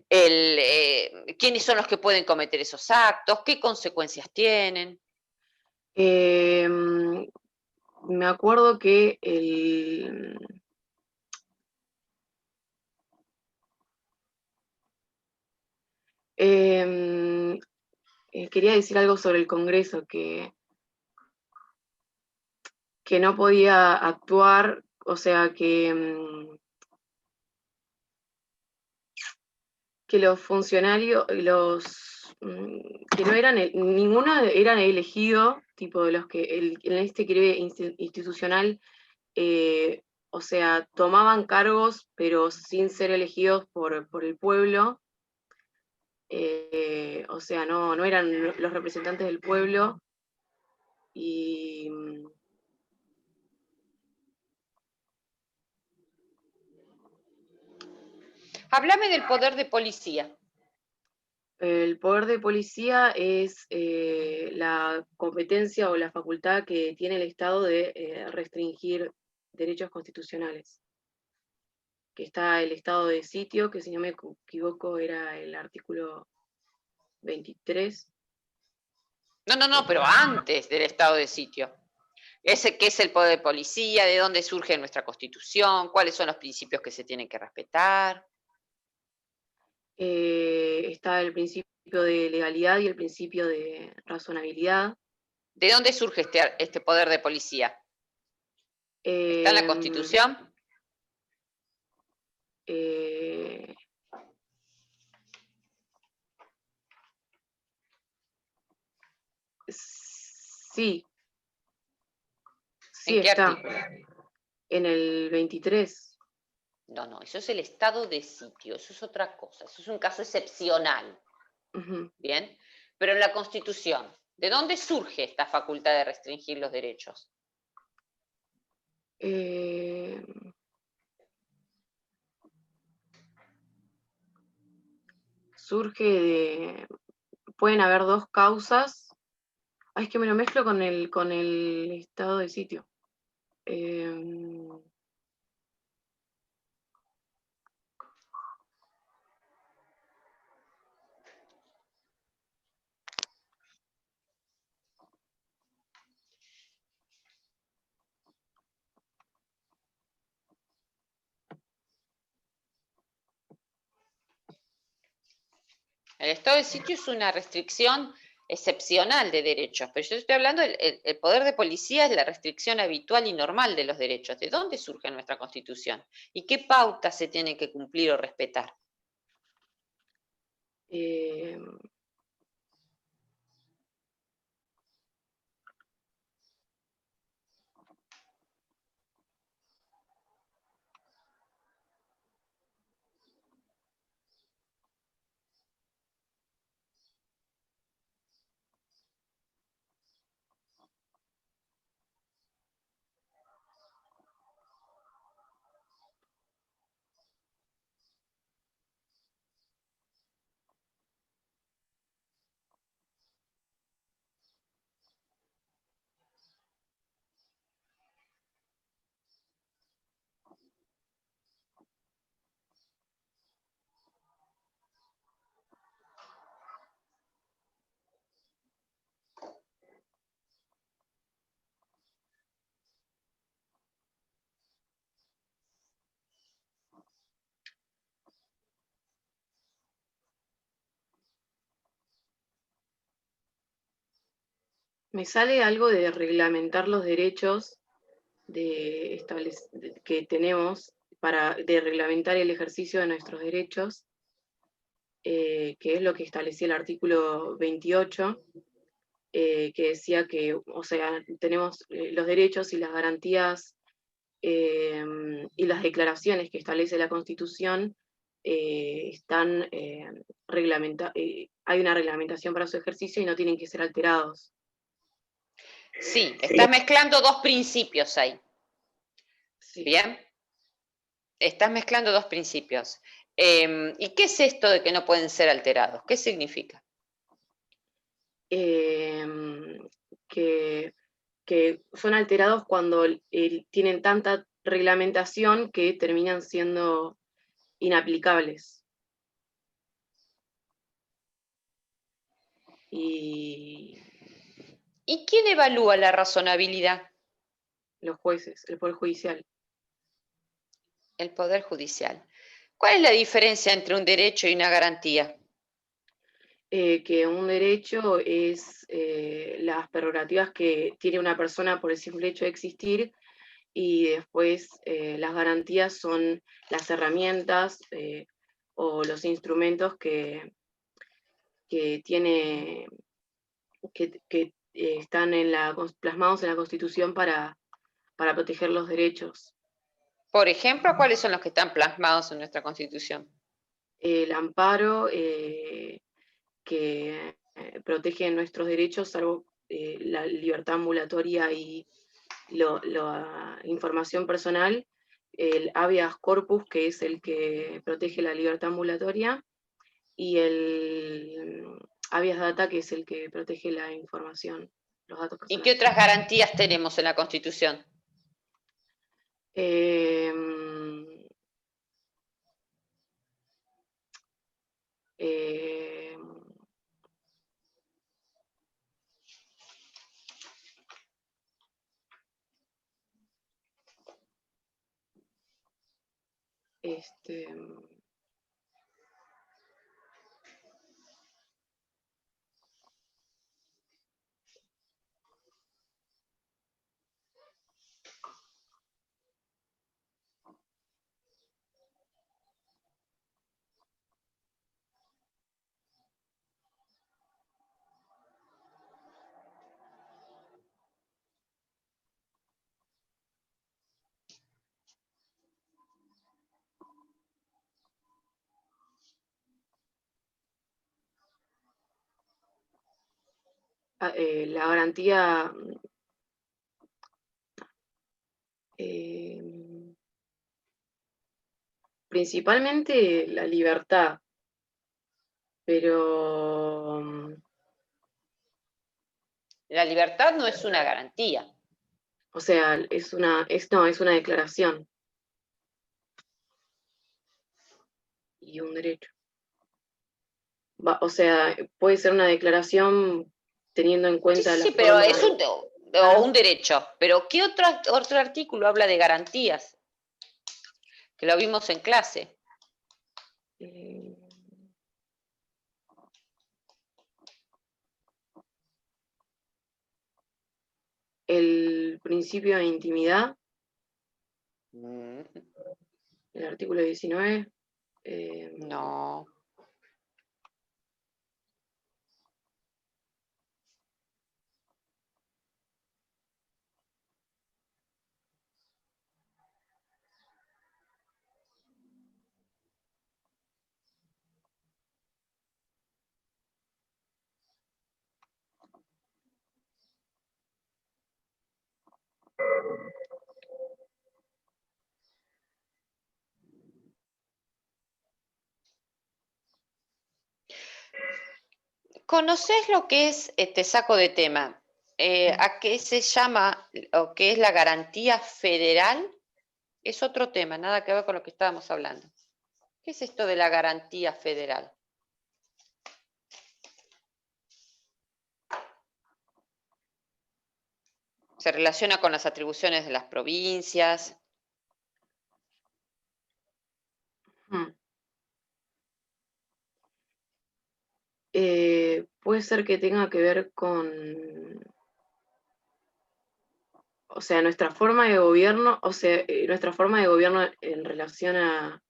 Speaker 1: quiénes son los que pueden cometer esos actos? ¿Qué consecuencias tienen?
Speaker 5: Me acuerdo que quería decir algo sobre el Congreso, que no podía actuar, o sea, que los funcionarios, que no eran, ninguno era elegido, tipo de los que en este quiebre institucional, o sea, tomaban cargos, pero sin ser elegidos por el pueblo. O sea, no eran los representantes del pueblo. Y
Speaker 1: Háblame del poder de policía.
Speaker 5: el poder de policía es la competencia o la facultad que tiene el Estado de restringir derechos constitucionales. Que está el estado de sitio, que si no me equivoco era el artículo 23.
Speaker 1: No, pero antes del estado de sitio. ¿Qué es el poder de policía? ¿De dónde surge nuestra Constitución? ¿Cuáles son los principios que se tienen que respetar?
Speaker 5: Está el principio de legalidad y el principio de razonabilidad.
Speaker 1: ¿De dónde surge este poder de policía? ¿Está en la Constitución?
Speaker 5: Sí. Sí
Speaker 1: ¿En qué
Speaker 5: está.
Speaker 1: artículo?
Speaker 5: En el 23.
Speaker 1: No, eso es el estado de sitio, eso es otra cosa, eso es un caso excepcional. Bien, pero en la Constitución, ¿de dónde surge esta facultad de restringir los derechos?
Speaker 5: Surge de... Pueden haber dos causas. Es que me lo mezclo con el estado de sitio.
Speaker 1: El estado de sitio es una restricción excepcional de derechos, pero yo estoy hablando, el poder de policía es la restricción habitual y normal de los derechos. ¿De dónde surge nuestra Constitución? ¿Y qué pautas se tienen que cumplir o respetar?
Speaker 5: Me sale algo de reglamentar los derechos que tenemos de reglamentar el ejercicio de nuestros derechos, que es lo que establecía el artículo 28, que decía que, o sea, tenemos los derechos y las garantías y las declaraciones que establece la Constitución están hay una reglamentación para su ejercicio y no tienen que ser alterados.
Speaker 1: Sí, estás mezclando dos principios ahí.
Speaker 5: Sí.
Speaker 1: ¿Bien? Estás mezclando dos principios. ¿Y qué es esto de que no pueden ser alterados? ¿Qué significa?
Speaker 5: Que son alterados cuando tienen tanta reglamentación que terminan siendo inaplicables. Y
Speaker 1: ¿Y quién evalúa la razonabilidad?
Speaker 5: los jueces, el Poder Judicial.
Speaker 1: El Poder Judicial. ¿Cuál es la diferencia entre un derecho y una garantía?
Speaker 5: Que un derecho es las prerrogativas que tiene una persona por el simple hecho de existir, y después las garantías son las herramientas o los instrumentos que tiene, que están plasmados en la Constitución para proteger los derechos.
Speaker 1: Por ejemplo, ¿cuáles son los que están plasmados en nuestra Constitución?
Speaker 5: El amparo que protege nuestros derechos, salvo la libertad ambulatoria y la información personal, el habeas corpus, que es el que protege la libertad ambulatoria, y el habeas data, que es el que protege la información, los datos
Speaker 1: ¿Y
Speaker 5: personales.
Speaker 1: qué otras garantías tenemos en la Constitución?
Speaker 5: La garantía principalmente la libertad, pero
Speaker 1: La libertad no es una garantía.
Speaker 5: o sea, es una declaración y un derecho. O sea, puede ser una declaración teniendo en cuenta
Speaker 1: Sí,
Speaker 5: la
Speaker 1: pero
Speaker 5: forma.
Speaker 1: es un derecho. Pero ¿qué otro artículo habla de garantías? Que lo vimos en clase.
Speaker 5: El principio de intimidad,
Speaker 1: Mm,
Speaker 5: el artículo 19.
Speaker 1: no. ¿Conocés lo que es, te saco de tema, a qué se llama o qué es la garantía federal? Es otro tema, nada que ver con lo que estábamos hablando. ¿Qué es esto de la garantía federal? Se relaciona con las atribuciones de las provincias.
Speaker 5: Hmm. Puede ser que tenga que ver con, o sea, nuestra forma de gobierno, o sea, nuestra forma de gobierno en relación a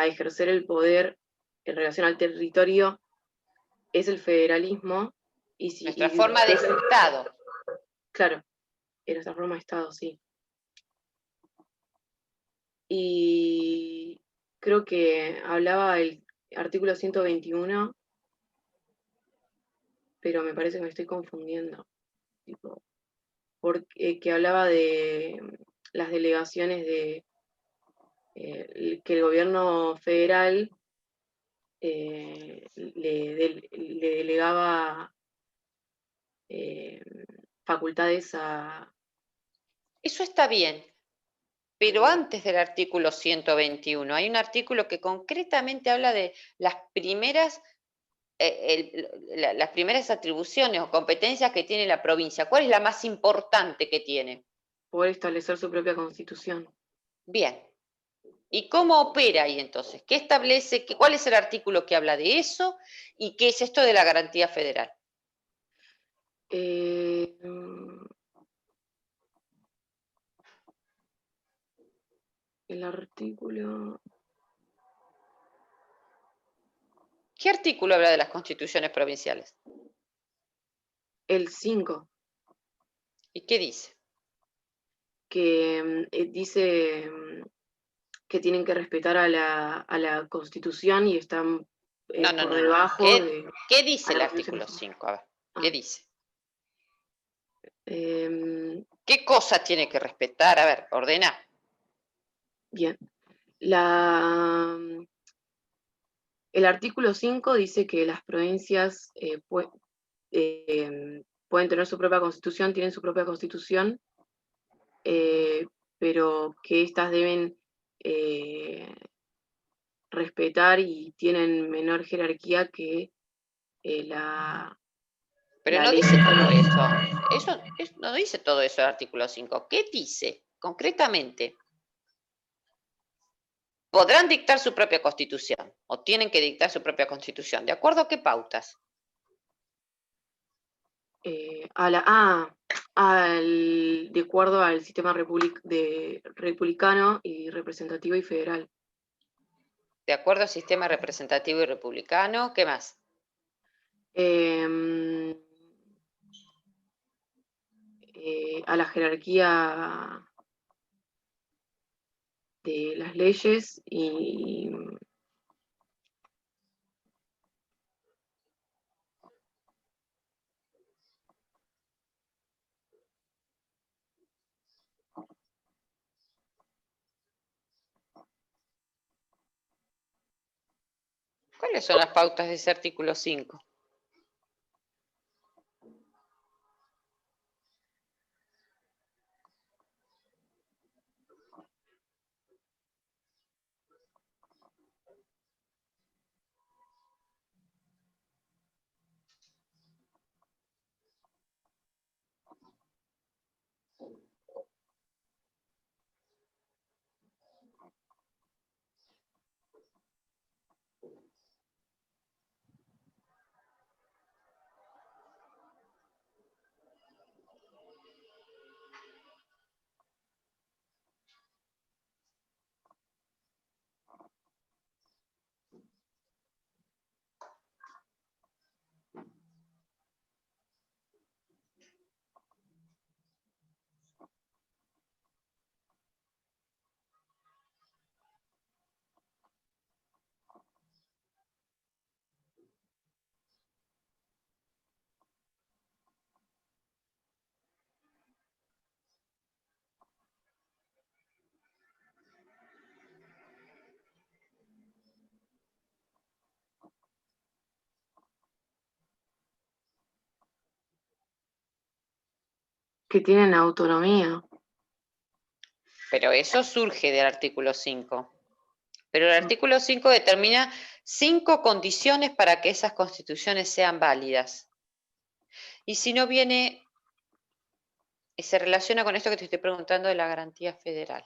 Speaker 5: ejercer el poder en relación al territorio es el federalismo.
Speaker 1: Nuestra forma de Estado.
Speaker 5: Claro, en nuestra forma de Estado, sí. Y creo que hablaba el artículo 121, pero me parece que me estoy confundiendo. Tipo, porque que hablaba de las delegaciones de que el gobierno federal le delegaba eh, facultades a...
Speaker 1: Eso está bien, pero antes del artículo 121 hay un artículo que concretamente habla de las primeras, las primeras atribuciones o competencias que tiene la provincia. ¿Cuál es la más importante que tiene?
Speaker 5: poder establecer su propia constitución.
Speaker 1: Bien. ¿Y cómo opera ahí entonces? ¿Qué establece? ¿Cuál es el artículo que habla de eso? ¿Y qué es esto de la garantía federal?
Speaker 5: Eh, el artículo...
Speaker 1: ¿Qué artículo habla de las constituciones provinciales?
Speaker 5: El 5,
Speaker 1: ¿Y qué dice?
Speaker 5: que dice que tienen que respetar a la Constitución y están
Speaker 1: No, no,
Speaker 5: por
Speaker 1: no, no.
Speaker 5: debajo
Speaker 1: ¿Qué,
Speaker 5: de
Speaker 1: qué dice
Speaker 5: a
Speaker 1: el
Speaker 5: la Constitución
Speaker 1: artículo
Speaker 5: Nacional.
Speaker 1: 5? A ver, ¿qué
Speaker 5: Ah,
Speaker 1: dice?
Speaker 5: em,
Speaker 1: ¿Qué cosa tiene que respetar? A ver, ordena.
Speaker 5: bien. La, el artículo 5 dice que las provincias pueden tener su propia constitución, tienen su propia constitución, eh, pero que éstas deben eh, respetar y tienen menor jerarquía que la,
Speaker 1: Pero
Speaker 5: la
Speaker 1: no
Speaker 5: ley.
Speaker 1: dice todo eso. No dice todo eso el artículo 5. ¿Qué dice concretamente? Podrán dictar su propia constitución o tienen que dictar su propia constitución. ¿De acuerdo a qué pautas?
Speaker 5: De acuerdo al sistema republicano y representativo y federal.
Speaker 1: De acuerdo al sistema representativo y republicano. ¿Qué más?
Speaker 5: Em, a la jerarquía de las leyes y
Speaker 1: ¿Cuáles son las pautas de ese artículo 5?
Speaker 5: Que tienen autonomía.
Speaker 1: Pero eso surge del artículo 5. Pero el artículo 5 determina 5 condiciones para que esas constituciones sean válidas. Y si no viene, se relaciona con esto que te estoy preguntando de la garantía federal.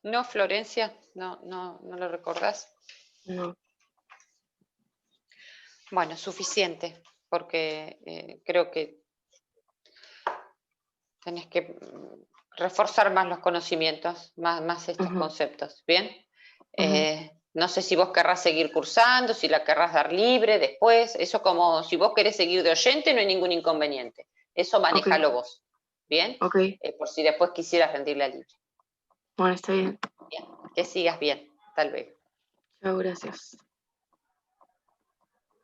Speaker 1: ¿No, Florencia? ¿No lo recordás?
Speaker 5: No.
Speaker 1: Bueno, suficiente, porque creo que tenés que reforzar más los conocimientos, más estos conceptos, ¿bien? No sé si vos querrás seguir cursando, si la querrás dar libre después, eso como si vos querés seguir de oyente no hay ningún inconveniente, eso manejalo vos, ¿bien?
Speaker 5: Ok.
Speaker 1: Por si después quisieras rendirla libre.
Speaker 5: Bueno, está bien.
Speaker 1: Bien, que sigas bien, tal vez.
Speaker 5: Chao, gracias.